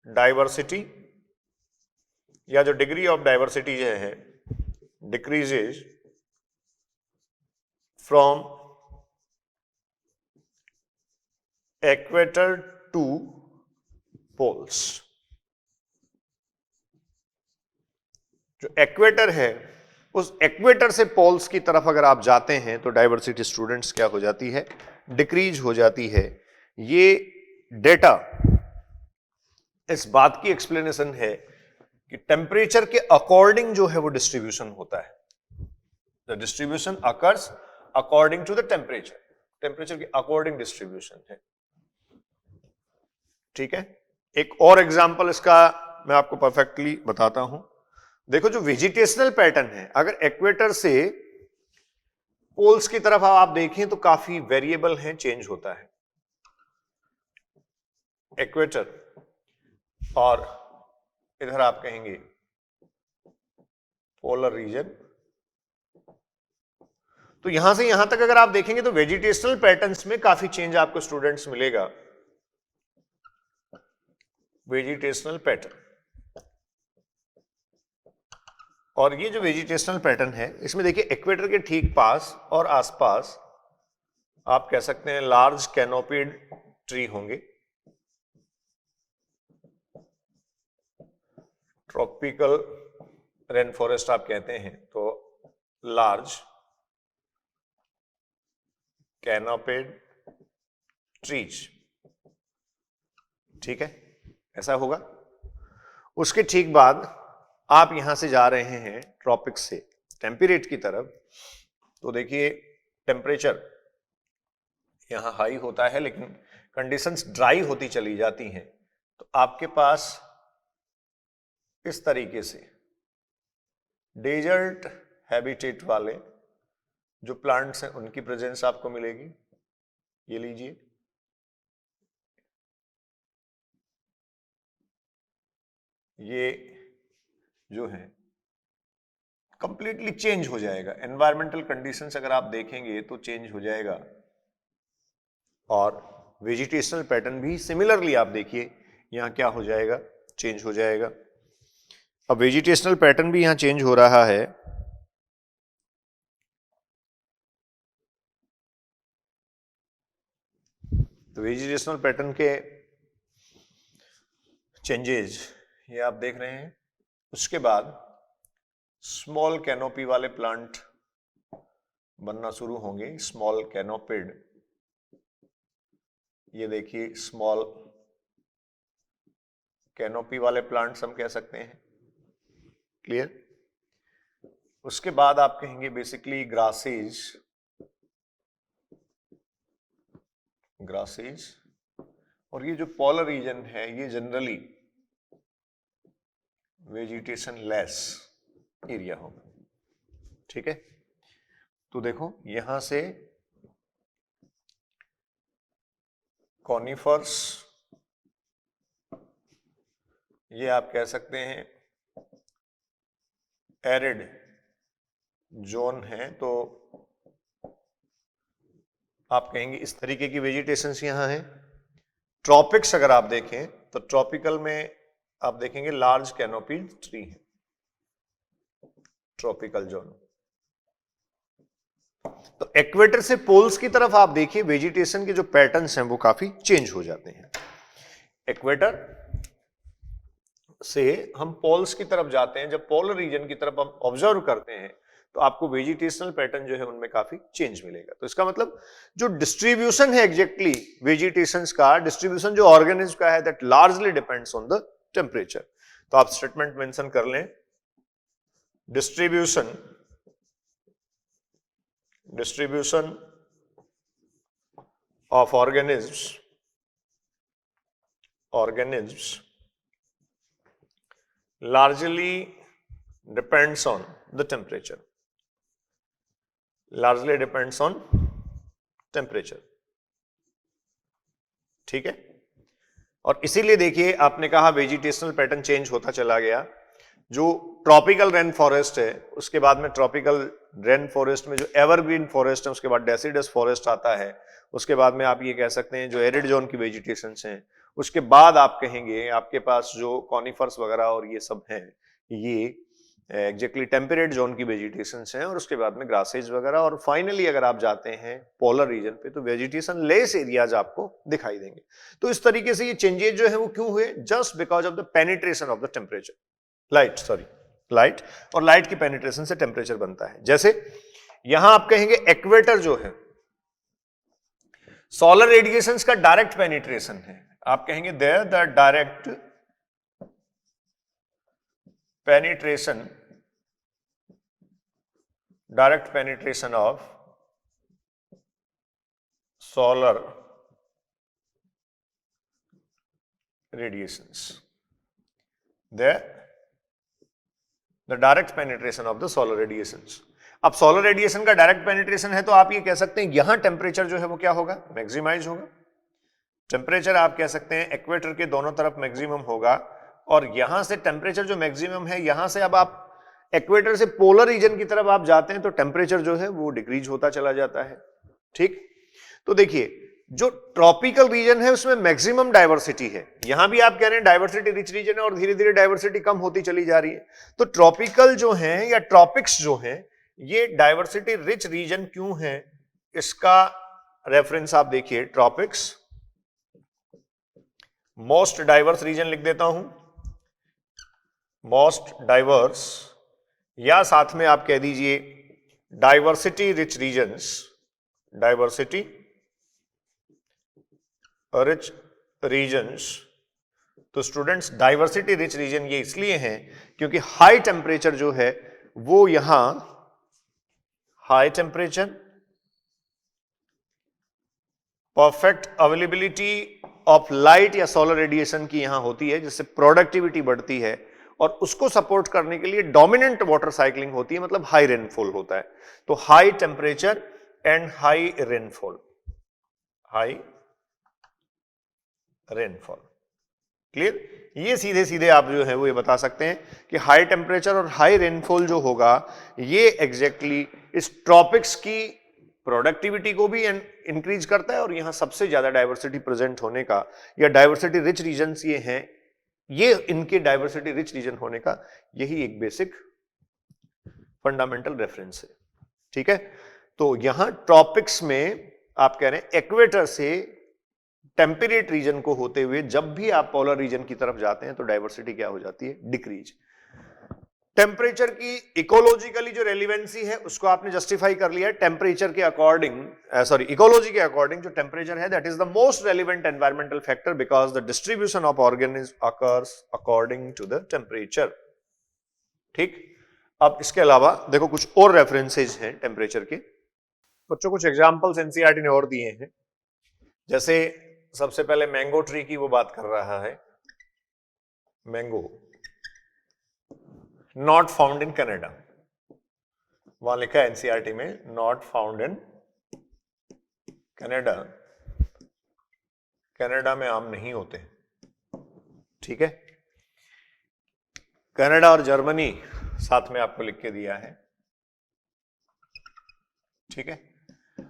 डाइवर्सिटी या जो डिग्री ऑफ डाइवर्सिटी जो है decreases from equator to poles. जो इक्वेटर है उस इक्वेटर से पोल्स की तरफ अगर आप जाते हैं तो डाइवर्सिटी स्टूडेंट्स क्या हो जाती है, डिक्रीज हो जाती है। ये डेटा इस बात की एक्सप्लेनेशन है कि टेम्परेचर के अकॉर्डिंग जो है वो डिस्ट्रीब्यूशन होता है। The distribution occurs according to the temperature, temperature के अकॉर्डिंग डिस्ट्रीब्यूशन है, ठीक है। एक और एग्जांपल इसका मैं आपको परफेक्टली बताता हूं। देखो जो वेजिटेशनल पैटर्न है, अगर इक्वेटर से पोल्स की तरफ आप देखें तो काफी वेरिएबल है, चेंज होता है। इक्वेटर और इधर आप कहेंगे पोलर रीजन, तो यहां से यहां तक अगर आप देखेंगे तो वेजिटेशनल पैटर्न्स में काफी चेंज आपको स्टूडेंट्स मिलेगा। वेजिटेशनल पैटर्न, और ये जो वेजिटेशनल पैटर्न है इसमें देखिए इक्वेटर के ठीक पास और आसपास आप कह सकते हैं लार्ज कैनोपीड ट्री होंगे, ट्रॉपिकल रेन फॉरेस्ट आप कहते हैं तो लार्ज कैनोपिड ट्रीज, ठीक है, ऐसा होगा। उसके ठीक बाद आप यहां से जा रहे हैं ट्रॉपिक्स से टेम्परेट की तरफ, तो देखिए टेम्परेचर यहां हाई होता है लेकिन कंडीशंस ड्राई होती चली जाती हैं, तो आपके पास इस तरीके से डेजर्ट हैबिटेट वाले जो प्लांट्स हैं उनकी प्रेजेंस आपको मिलेगी। ये लीजिए, ये जो है कंप्लीटली चेंज हो जाएगा, एनवायरमेंटल कंडीशंस अगर आप देखेंगे तो चेंज हो जाएगा, और वेजिटेशनल पैटर्न भी सिमिलरली आप देखिए यहां क्या हो जाएगा, चेंज हो जाएगा। अब वेजिटेशनल पैटर्न भी यहां चेंज हो रहा है, तो वेजिटेशनल पैटर्न के चेंजेस ये आप देख रहे हैं। उसके बाद स्मॉल कैनोपी वाले प्लांट बनना शुरू होंगे, स्मॉल कैनोपिड, ये देखिए स्मॉल कैनोपी वाले प्लांट्स हम कह सकते हैं, क्लियर। उसके बाद आप कहेंगे बेसिकली ग्रासेज, ग्रासेज, और ये जो पॉलर रीजन है ये जनरली वेजिटेशन लेस एरिया होगा, ठीक है। तो देखो यहां से कॉनिफर्स, ये आप कह सकते हैं एरिड जोन है, तो आप कहेंगे इस तरीके की वेजिटेशंस यहां है। ट्रॉपिक्स अगर आप देखें तो ट्रॉपिकल में आप देखेंगे लार्ज कैनोपी ट्री है, ट्रॉपिकल जोन। तो इक्वेटर से पोल्स की तरफ आप देखिए वेजिटेशन के जो पैटर्न्स हैं वो काफी चेंज हो जाते हैं। इक्वेटर से हम पोल्स की तरफ जाते हैं, जब पोलर रीजन की तरफ हम ऑब्जर्व करते हैं तो आपको वेजिटेशनल पैटर्न जो है उनमें काफी चेंज मिलेगा। तो इसका मतलब जो डिस्ट्रीब्यूशन है एग्जैक्टली वेजिटेशंस का, डिस्ट्रीब्यूशन जो ऑर्गेनिज्म का है, that largely depends on the temperature. तो आप स्टेटमेंट मेंशन कर लें, distribution of organisms largely depends on the temperature, largely depends on temperature, ठीक है। और इसीलिए देखिए आपने कहा वेजिटेशनल पैटर्न चेंज होता चला गया। जो ट्रॉपिकल रेन फॉरेस्ट है उसके बाद में ट्रॉपिकल रेन फॉरेस्ट में जो एवरग्रीन फॉरेस्ट है उसके बाद डेसिडस फॉरेस्ट आता है, उसके बाद में आप ये कह सकते हैं जो एरिड जोन की वेजिटेशंस हैं, उसके बाद आप कहेंगे आपके पास जो कॉनिफर्स वगैरह और ये सब हैं ये एग्जैक्टली टेम्परेट जोन की वेजिटेशंस हैं, और उसके बाद में ग्रासेज वगैरह, और फाइनली अगर आप जाते हैं पोलर रीजन पे तो वेजिटेशन लेस एरियाज आपको दिखाई देंगे। तो इस तरीके से ये चेंजेस जो है वो क्यों हुए, just because of the penetration of the temperature, light, और लाइट की पेनिट्रेशन से टेम्परेचर बनता है। जैसे यहां आप कहेंगे इक्वेटर जो है सोलर रेडिएशंस का डायरेक्ट पेनिट्रेशन है, आप कहेंगे there the direct penetration of solar radiations, the direct penetration of the solar radiations। अब सोलर रेडिएशन का डायरेक्ट पेनिट्रेशन है तो आप ये कह सकते हैं यहां टेम्परेचर जो है वो क्या होगा, मैक्सिमाइज होगा। टेम्परेचर आप कह सकते हैं इक्वेटर के दोनों तरफ मैक्सिमम होगा, और यहां से टेम्परेचर जो मैक्सिमम है, यहां से अब आप इक्वेटर से पोलर रीजन की तरफ आप जाते हैं तो टेम्परेचर जो है वो डिक्रीज होता चला जाता है, ठीक। तो देखिए जो ट्रॉपिकल रीजन है उसमें मैक्सिमम डाइवर्सिटी है, यहां भी आप कह रहे हैं डाइवर्सिटी रिच रीजन है और धीरे धीरे डाइवर्सिटी कम होती चली जा रही है। तो ट्रॉपिकल जो है या ट्रॉपिक्स जो है ये डाइवर्सिटी रिच रीजन क्यों है, इसका रेफरेंस आप देखिए ट्रॉपिक्स, मोस्ट डाइवर्स रीजन लिख देता हूं, मोस्ट डाइवर्स, या साथ में आप कह दीजिए diversity rich regions, diversity rich regions. तो स्टूडेंट्स डाइवर्सिटी रिच रीजन ये इसलिए हैं क्योंकि हाई टेम्परेचर जो है वो यहां, high temperature, perfect availability of light या सोलर रेडिएशन की यहां होती है, जिससे प्रोडक्टिविटी बढ़ती है, और उसको सपोर्ट करने के लिए डोमिनेंट वाटर साइक्लिंग होती है, मतलब हाई रेनफॉल होता है। तो high temperature and high rainfall, high rainfall. Clear? ये सीधे सीधे आप जो है वो ये बता सकते हैं कि हाई टेम्परेचर और हाई रेनफॉल जो होगा ये एग्जैक्टली इस ट्रॉपिक्स की प्रोडक्टिविटी को भी इंक्रीज करता है, और यहां सबसे ज्यादा डाइवर्सिटी प्रेजेंट होने का या डाइवर्सिटी रिच रीजन्स ये हैं, ये इनके डाइवर्सिटी रिच रीजन होने का यही एक बेसिक फंडामेंटल रेफरेंस है। ठीक है? तो यहां ट्रॉपिक्स में आप कह रहे हैं इक्वेटर से टेम्परेट रीजन को होते हुए जब भी आप पोलर रीजन की तरफ जाते हैं तो डाइवर्सिटी क्या हो जाती है? डिक्रीज। टेम्परेचर की इकोलॉजिकली जो रेलिवेंसी है उसको आपने जस्टिफाई कर लिया है। टेम्परेचर के अकॉर्डिंग, सॉरी इकोलॉजी के अकॉर्डिंग जो टेम्परेचर है that is the most relevant environmental factor because the distribution of organism occurs according to the temperature. ठीक? अब इसके अलावा देखो कुछ और रेफरेंसेज हैं टेम्परेचर के। बच्चों कुछ एग्जांपल्स एनसीईआरटी ने और दिए हैं, जैसे सबसे पहले मैंगो ट्री की वो बात कर रहा है। Mango not found in Canada, वहां लिखा है एनसीईआरटी में not found in Canada. Canada में आम नहीं होते। ठीक है? कनाडा और जर्मनी साथ में आपको लिख के दिया है। ठीक है?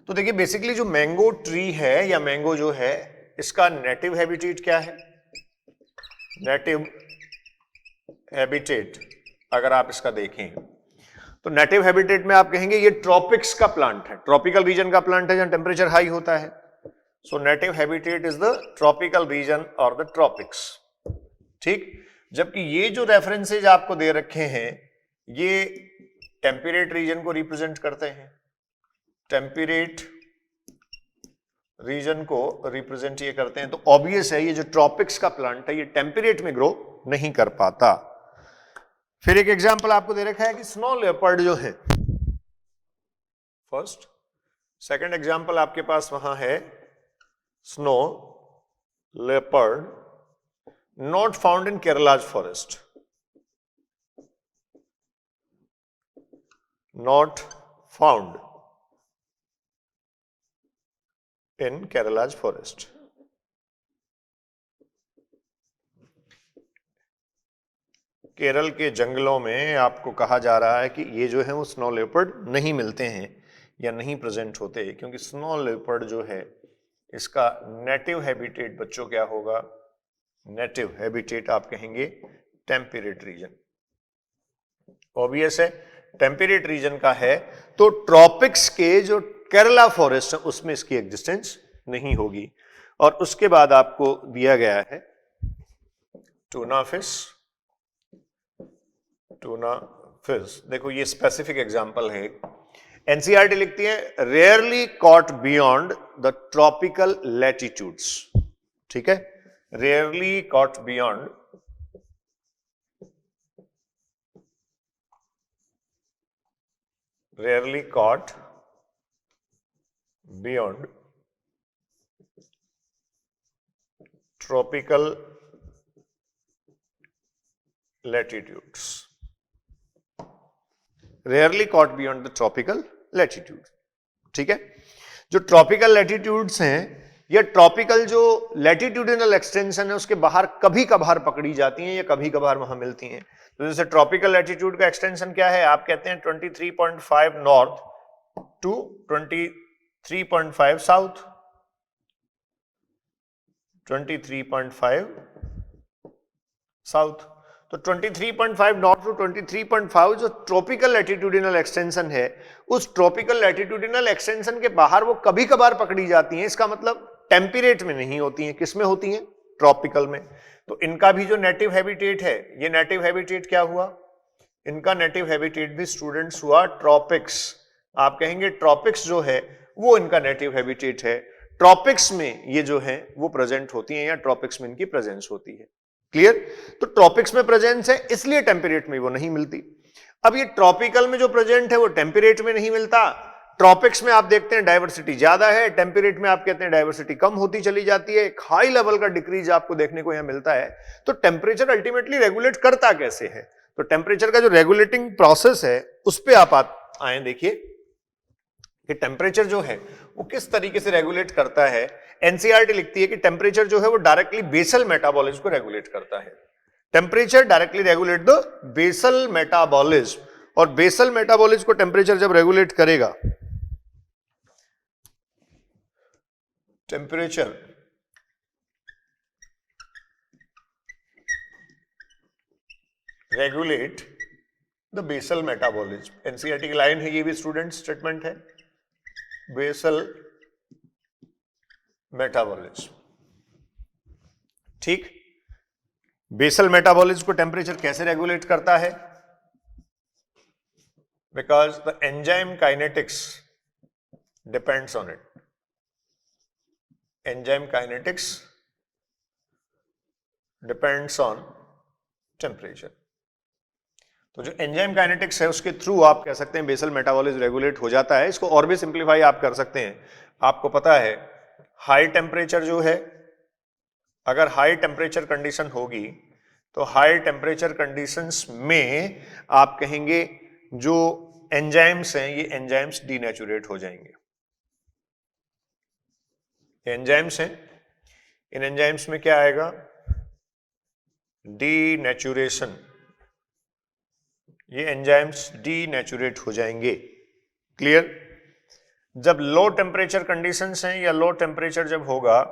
तो देखिए बेसिकली जो मैंगो ट्री है या मैंगो जो है इसका नेटिव हैबिटेट क्या है? नेटिव हैबिटेट अगर आप इसका देखें तो नेटिव हैबिटेट में आप कहेंगे ये ट्रॉपिक्स का प्लांट है, ट्रॉपिकल रीजन का प्लांट है जहां टेम्परेचर हाई होता है। So native habitat is the tropical region और द ट्रॉपिक्स। ठीक? जबकि ये जो रेफरेंसेज आपको दे रखे हैं ये टेम्परेट रीजन को रिप्रेजेंट करते हैं, टेम्परेट रीजन को रिप्रेजेंट ये करते हैं। तो ऑब्वियस है ये जो ट्रॉपिक्स का प्लांट है ये टेम्परेट में ग्रो नहीं कर पाता। फिर एक एग्जांपल आपको दे रखा है कि स्नो लेपर्ड जो है, फर्स्ट। सेकंड एग्जांपल आपके पास वहां है snow leopard not found in Kerala's forest, not found in Kerala's forest. Kerala के जंगलों में आपको कहा जा रहा है कि ये जो है वो स्नो लेपर्ड नहीं मिलते हैं या नहीं प्रेजेंट होते, क्योंकि स्नो लेपर्ड जो है इसका नेटिव हैबिटेट बच्चों क्या होगा? नेटिव हैबिटेट आप कहेंगे टेम्परेट रीजन। ऑब्वियस है टेम्परेट रीजन का है तो ट्रॉपिक्स के जो केरला फॉरेस्ट है उसमें इसकी एग्जिस्टेंस नहीं होगी। और उसके बाद आपको दिया गया है टूना फिश, टूना फिश। देखो ये स्पेसिफिक एग्जांपल है। एनसीईआरटी लिखती है rarely caught beyond the tropical latitudes. ठीक है? Rarely caught beyond rarely caught beyond tropical latitudes, rarely caught beyond the tropical latitude। ठीक है? जो ट्रॉपिकल लैटिट्यूड्स हैं या ट्रॉपिकल जो लैटिट्यूडिनल एक्सटेंशन है उसके बाहर कभी कभार पकड़ी जाती हैं या कभी कभार वहां मिलती हैं। तो जैसे ट्रॉपिकल लैटिट्यूड का एक्सटेंशन क्या है? आप कहते हैं 23.5 नॉर्थ टू 23.5 साउथ, 23.5 साउथ। तो 23.5 नॉर्थ टू 23.5 जो ट्रॉपिकल लैटिट्यूडिनल एक्सटेंशन है, उस ट्रॉपिकल लैटिट्यूडिनल एक्सटेंशन के बाहर वो कभी कभार पकड़ी जाती हैं। इसका मतलब टेम्परेट में नहीं होती हैं। किस में होती हैं? ट्रॉपिकल में। तो इनका भी जो नेटिव हैबिटेट है, ये नेटिव हैबिटेट क्या हुआ? इनका नेटिव हैबिटेट भी स्टूडेंट्स हुआ ट्रॉपिक्स। आप कहेंगे ट्रॉपिक्स जो है वो इनका नेटिव हैबिटेट है, ट्रॉपिक्स में ये जो है वो प्रेजेंट होती हैं या ट्रॉपिक्स में इनकी प्रेजेंस होती है। क्लियर? तो ट्रॉपिक्स में प्रेजेंस है इसलिए टेम्परेट में वो नहीं मिलती। अब ये ट्रॉपिकल में जो प्रेजेंट है वो टेम्परेट में नहीं मिलता। ट्रॉपिक्स में आप देखते हैं डाइवर्सिटी ज्यादा है, टेम्परेट में आप कहते हैं डाइवर्सिटी कम होती चली जाती है, एक हाई लेवल का डिक्रीज आपको देखने को यहां मिलता है। तो टेम्परेचर अल्टीमेटली रेगुलेट करता कैसे है? तो टेम्परेचर का जो रेगुलेटिंग प्रोसेस है उस पर आप आए देखिए कि टेम्परेचर जो है वो किस तरीके से रेगुलेट करता है। एनसीईआरटी लिखती है कि टेम्परेचर जो है वो डायरेक्टली बेसल मेटाबॉलिज्म को रेगुलेट करता है। Temperature directly regulate the basal metabolism, और बेसल मेटाबॉलिज्म को टेम्परेचर जब रेगुलेट करेगा, temperature regulate the basal metabolism. NCERT की लाइन है, ये भी स्टूडेंट स्टेटमेंट है, बेसल मेटाबॉलिज्म। ठीक, बेसल मेटाबॉलिज्म को टेम्परेचर कैसे रेगुलेट करता है? Because the enzyme kinetics depends on it. Enzyme kinetics depends on temperature. तो जो एंजाइम काइनेटिक्स है उसके थ्रू आप कह सकते हैं बेसल मेटाबॉलिज्म रेगुलेट हो जाता है। इसको और भी सिंप्लीफाई आप कर सकते हैं। आपको पता है हाई टेम्परेचर जो है, अगर हाई टेम्परेचर कंडीशन होगी तो हाई टेम्परेचर कंडीशंस में आप कहेंगे जो एंजाइम्स हैं ये एंजाइम्स डीनेचुरेट हो जाएंगे। एंजाइम्स हैं, इन एंजाइम्स में क्या आएगा? डीनेचुरेशन। ये एंजाइम्स डीनेचुरेट हो जाएंगे। क्लियर? जब लो टेम्परेचर कंडीशंस हैं या लो टेम्परेचर जब होगा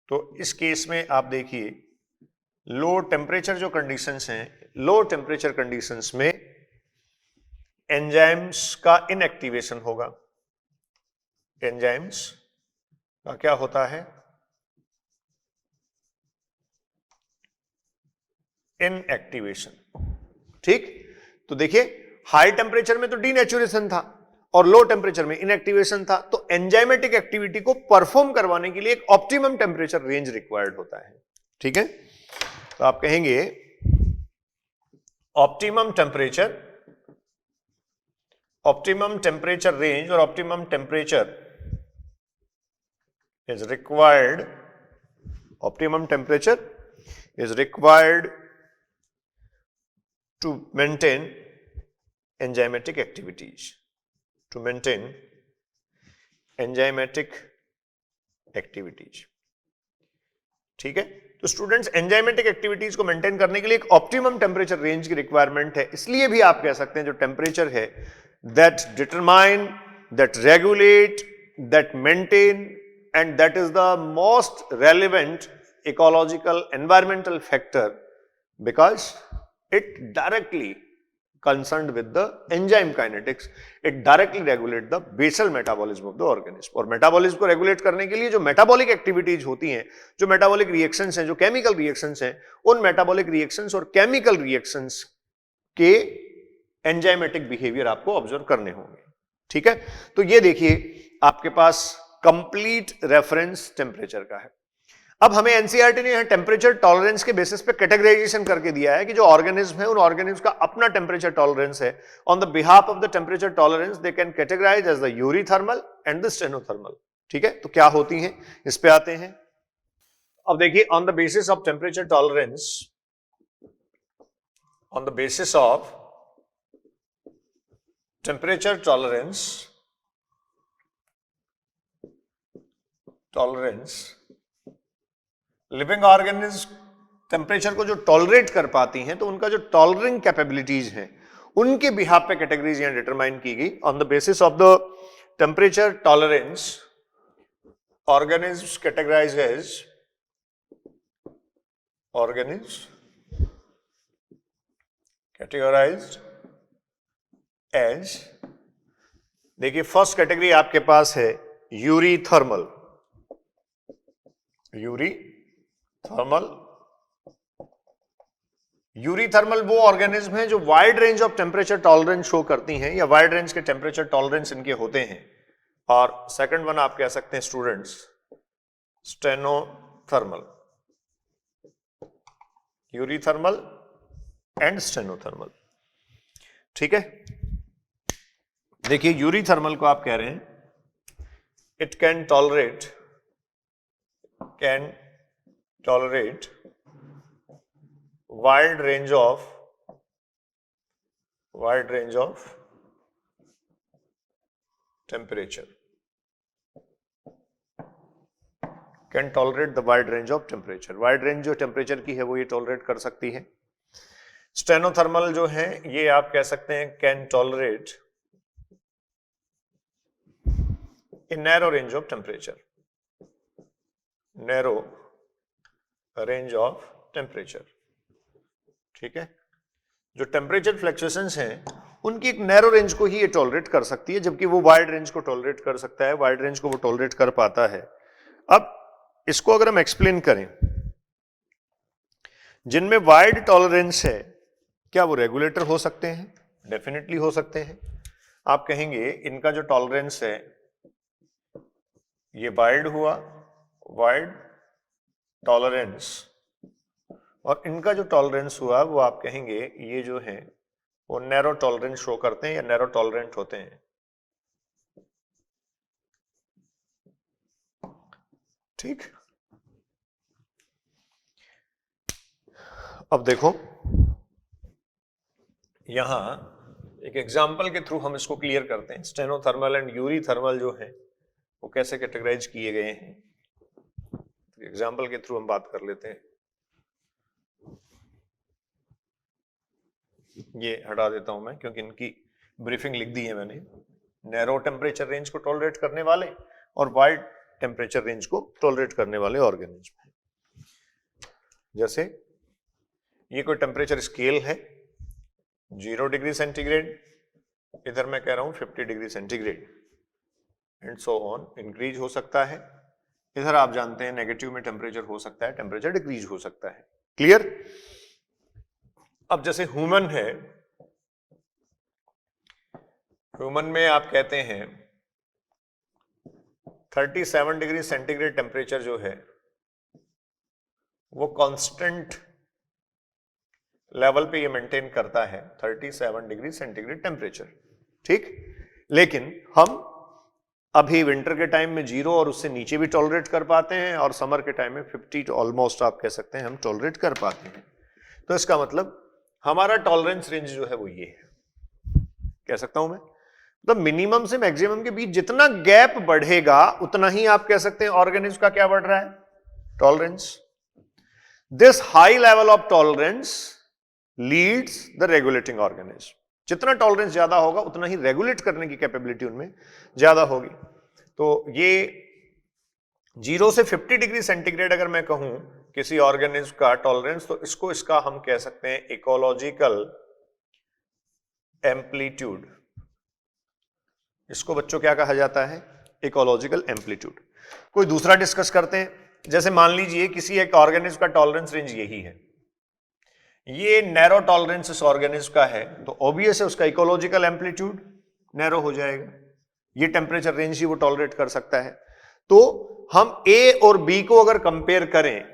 तो इस केस में आप देखिए लो टेम्परेचर जो कंडीशंस हैं, लो टेम्परेचर कंडीशंस में एंजाइम्स का इनएक्टिवेशन होगा। एंजाइम्स का क्या होता है? इनएक्टिवेशन। ठीक, तो देखिए हाई टेम्परेचर में तो डीनेचुरेशन था और लो टेम्परेचर में इनएक्टिवेशन था। तो एंजाइमेटिक एक्टिविटी को परफॉर्म करवाने के लिए एक ऑप्टिमम टेम्परेचर रेंज रिक्वायर्ड होता है। ठीक है, तो आप कहेंगे ऑप्टिमम टेम्परेचर रेंज और optimum temperature is required, optimum temperature is required to maintain enzymatic activities, to maintain enzymatic activities। ठीक है, तो स्टूडेंट्स एंजाइमेटिक एक्टिविटीज को मेंटेन करने के लिए एक ऑप्टिमम टेम्परेचर रेंज की रिक्वायरमेंट है। इसलिए भी आप कह सकते हैं जो टेम्परेचर है that determine, that regulate, that maintain and that is the most relevant ecological environmental factor because it directly concerned with the enzyme kinetics, it directly regulate the basal metabolism of the organism। और metabolism को regulate करने के लिए जो metabolic activities होती हैं, जो metabolic reactions हैं, जो केमिकल रिएक्शंस हैं, उन मेटाबॉलिक रिएक्शंस और केमिकल रिएक्शंस के एंजाइमेटिक बिहेवियर आपको ऑब्जर्व करने होंगे। ठीक है, तो ये देखिए आपके पास कंप्लीट रेफरेंस टेम्परेचर का है। अब हमें एनसीईआरटी ने यहां टेम्परेचर टॉलरेंस के बेसिस पे कैटेगराइजेशन करके दिया है कि जो ऑर्गेनिज्म है उन ऑर्गेनिज्म का अपना टेम्परेचर टॉलरेंस है। On the behalf of the temperature tolerance they can categorize as the eurythermal and the stenothermal. ठीक है, तो क्या होती हैं इस पे आते हैं। अब देखिए on the basis of temperature tolerance, on the basis of temperature tolerance living organism temperature को जो टॉलरेट कर पाती हैं तो उनका जो टॉलरिंग कैपेबिलिटीज हैं उनके बिहाफ पे कैटेगरीज यहां डिटरमाइन की गई। On the basis of the temperature tolerance organism categorize as, organism categorized as, देखिए फर्स्ट कैटेगरी आपके पास है यूरीथर्मल, यूरीथर्मल यूरीथर्मल वो ऑर्गेनिज्म है जो wide range of temperature tolerance show करती हैं या वाइड रेंज के टेम्परेचर टॉलरेंस इनके होते हैं। और सेकंड वन आप कह सकते हैं students stenothermal, eurythermal and stenothermal. ठीक है, देखिए यूरीथर्मल को आप कह रहे हैं it can tolerate wide range of temperature, can tolerate the wide range of temperature। wide range जो टेम्परेचर की है वो ये टॉलरेट कर सकती है। स्टेनोथर्मल जो है ये आप कह सकते हैं can tolerate a narrow range of temperature, narrow range of temperature. ठीक है, जो टेम्परेचर फ्लक्चुएशंस हैं उनकी एक नैरो रेंज को ही ये टॉलरेट कर सकती है, जबकि वो वाइड रेंज को टॉलरेट कर सकता है, वाइड रेंज को वो टॉलरेट कर पाता है। अब इसको अगर हम एक्सप्लेन करें, जिनमें वाइड टॉलरेंस है क्या वो रेगुलेटर हो सकते हैं? डेफिनेटली हो सकते हैं। आप कहेंगे इनका जो टॉलरेंस है ये वाइड हुआ, वाइड टॉलरेंस, और इनका जो टॉलरेंस हुआ वो आप कहेंगे ये जो है वो नैरो टॉलरेंस शो करते हैं या नैरो टॉलरेंट होते हैं। ठीक, अब देखो यहां एक एग्जांपल के थ्रू हम इसको क्लियर करते हैं। स्टेनोथर्मल एंड यूरीथर्मल जो है वो कैसे कैटेगराइज किए गए हैं, एग्जांपल के थ्रू हम बात कर लेते हैं। ये हटा देता हूं मैं क्योंकि इनकी ब्रीफिंग लिख दी है मैंने। नैरो टेम्परेचर रेंज को टॉलरेट करने वाले और वाइड टेम्परेचर रेंज को टॉलरेट करने वाले ऑर्गेनिज्म हैं। जैसे ये कोई टेम्परेचर स्केल है 0 डिग्री सेंटीग्रेड, इधर मैं कह रहा हूं 50 degree centigrade and so on, increase हो सकता है। इधर आप जानते हैं नेगेटिव में टेम्परेचर हो सकता है, टेम्परेचर डिक्रीज हो सकता है। क्लियर? अब जैसे ह्यूमन है, ह्यूमन में आप कहते हैं 37 डिग्री सेंटीग्रेड टेम्परेचर जो है वो कांस्टेंट लेवल पे ये मेंटेन करता है 37 डिग्री सेंटीग्रेड टेम्परेचर। ठीक, लेकिन हम अभी विंटर के टाइम में 0 और उससे नीचे भी टॉलरेट कर पाते हैं और समर के टाइम में 50 ऑलमोस्ट आप कह सकते हैं हम टॉलरेट कर पाते हैं। तो इसका मतलब हमारा टॉलरेंस रेंज जो है वो ये है, कह सकता हूं मैं। तो मिनिमम से मैक्सिमम के बीच जितना गैप बढ़ेगा उतना ही आप कह सकते हैं ऑर्गेनिज्म का क्या बढ़ रहा है, tolerance. This high level of tolerance leads the regulating organism. जितना टॉलरेंस ज्यादा होगा उतना ही रेगुलेट करने की कैपेबिलिटी उनमें ज्यादा होगी। तो ये 0 से 50 डिग्री सेंटीग्रेड अगर मैं कहूं किसी ऑर्गेनिज्म का टॉलरेंस, तो इसका हम कह सकते हैं इकोलॉजिकल एम्पलीट्यूड। इसको बच्चों क्या कहा जाता है, इकोलॉजिकल एम्पलीट्यूड। कोई दूसरा डिस्कस करते हैं, जैसे मान लीजिए किसी एक ऑर्गेनिज्म का टॉलरेंस रेंज यही है, ये नैरो टॉलरेंस इस ऑर्गेनिज्म का है, तो ऑब्वियस है उसका इकोलॉजिकल एम्पलीट्यूड नैरो हो जाएगा। ये टेम्परेचर रेंज ही वो टॉलरेट कर सकता है। तो हम ए और बी को अगर कंपेयर करें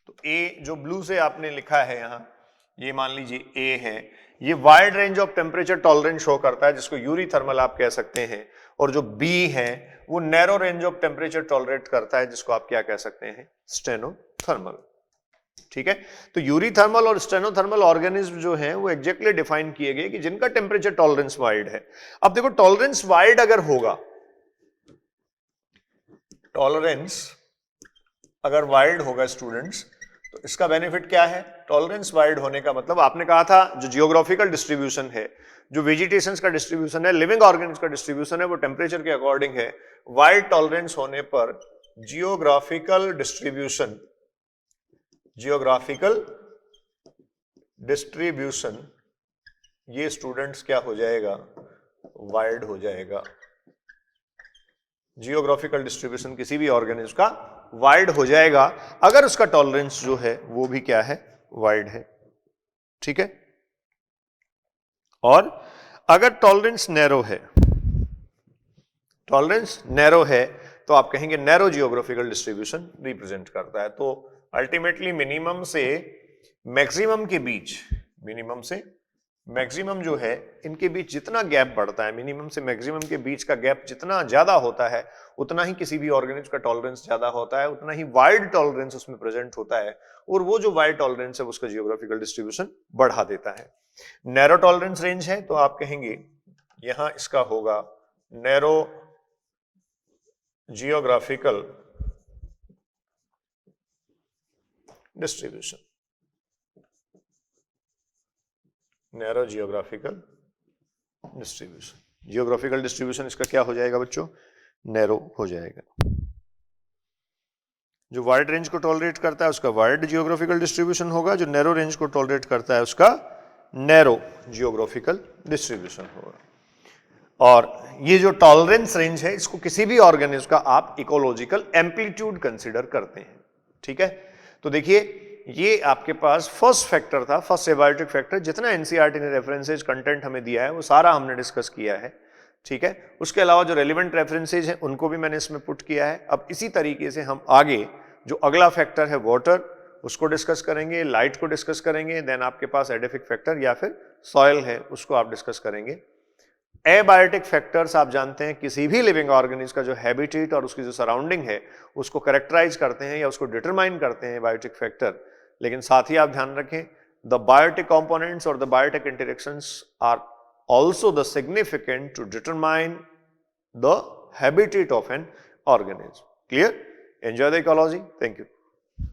तो ए जो ब्लू से आपने लिखा है यहां, ये मान लीजिए ए है, ये wide range of temperature tolerance show करता है जिसको यूरीथर्मल आप कह सकते हैं, और जो बी है वो narrow range of temperature tolerate करता है जिसको आप क्या कह सकते हैं, स्टेनोथर्मल। ठीक है, तो यूरीथर्मल और स्टेनोथर्मल ऑर्गेनिज्म जो हैं वो एग्जैक्टली डिफाइन किए गए कि जिनका टेम्परेचर टॉलरेंस वाइड है। अब देखो टॉलरेंस वाइड अगर होगा, टॉलरेंस अगर वाइड होगा स्टूडेंट्स, तो इसका बेनिफिट क्या है, टॉलरेंस वाइड होने का मतलब आपने कहा था जो जियोग्राफिकल डिस्ट्रीब्यूशन है, जो वेजिटेशन का डिस्ट्रीब्यूशन है, लिविंग ऑर्गेनिज्म का डिस्ट्रीब्यूशन है, वो टेम्परेचर के अकॉर्डिंग है। वाइड टॉलरेंस होने पर जियोग्राफिकल डिस्ट्रीब्यूशन ये स्टूडेंट्स क्या हो जाएगा, वाइड हो जाएगा। जियोग्राफिकल डिस्ट्रीब्यूशन किसी भी ऑर्गेनिज्म का वाइड हो जाएगा अगर उसका टॉलरेंस जो है वो भी क्या है, वाइड है। ठीक है। और अगर टॉलरेंस नैरो है, टॉलरेंस नैरो है तो आप कहेंगे नैरो जियोग्राफिकल डिस्ट्रीब्यूशन रिप्रेजेंट करता है। तो अल्टीमेटली मिनिमम से मैक्सिमम के बीच, मिनिमम से मैक्सिमम जो है इनके बीच जितना गैप बढ़ता है, मिनिमम से मैक्सिमम के बीच का गैप जितना ज्यादा होता है उतना ही किसी भी ऑर्गेनिज्म का टॉलरेंस ज्यादा होता है, उतना ही वाइड टॉलरेंस उसमें प्रेजेंट होता है, और वो जो वाइड टॉलरेंस है उसका जियोग्राफिकल डिस्ट्रीब्यूशन बढ़ा देता है। नैरो टॉलरेंस रेंज है तो आप कहेंगे यहां इसका होगा narrow geographical distribution, narrow geographical distribution. Geographical distribution इसका क्या हो जाएगा बच्चों? नैरो हो जाएगा। जो वाइड रेंज को टॉलरेट करता है उसका वाइड जियोग्राफिकल डिस्ट्रीब्यूशन होगा, जो नैरो रेंज को टॉलरेट करता है उसका नैरो जियोग्राफिकल डिस्ट्रीब्यूशन होगा। और ये जो टॉलरेंस रेंज है इसको किसी भी ऑर्गेनिज्म का आप इकोलॉजिकल एम्पलीट्यूड कंसीडर करते हैं, ठीक है। तो देखिए ये आपके पास फर्स्ट फैक्टर था, फर्स्ट एबायोटिक फैक्टर। जितना एनसीईआरटी ने रेफरेंसेज कंटेंट हमें दिया है वो सारा हमने डिस्कस किया है, ठीक है। उसके अलावा जो रेलिवेंट रेफरेंसेज हैं उनको भी मैंने इसमें पुट किया है। अब इसी तरीके से हम आगे जो अगला फैक्टर है वाटर उसको डिस्कस करेंगे, लाइट को डिस्कस करेंगे, देन आपके पास एडिफिक फैक्टर या फिर सॉइल है उसको आप डिस्कस करेंगे। एबायोटिक फैक्टर्स आप जानते हैं किसी भी लिविंग ऑर्गेनिज्म का जो हैबिटेट और उसकी जो सराउंडिंग है उसको कैरेक्टराइज करते हैं या उसको डिटरमाइन करते हैं बायोटिक फैक्टर। लेकिन साथ ही आप ध्यान रखें द बायोटिक कंपोनेंट्स और the biotic interactions are also the significant to determine the habitat of an organism. Clear? Enjoy the ecology. Thank you.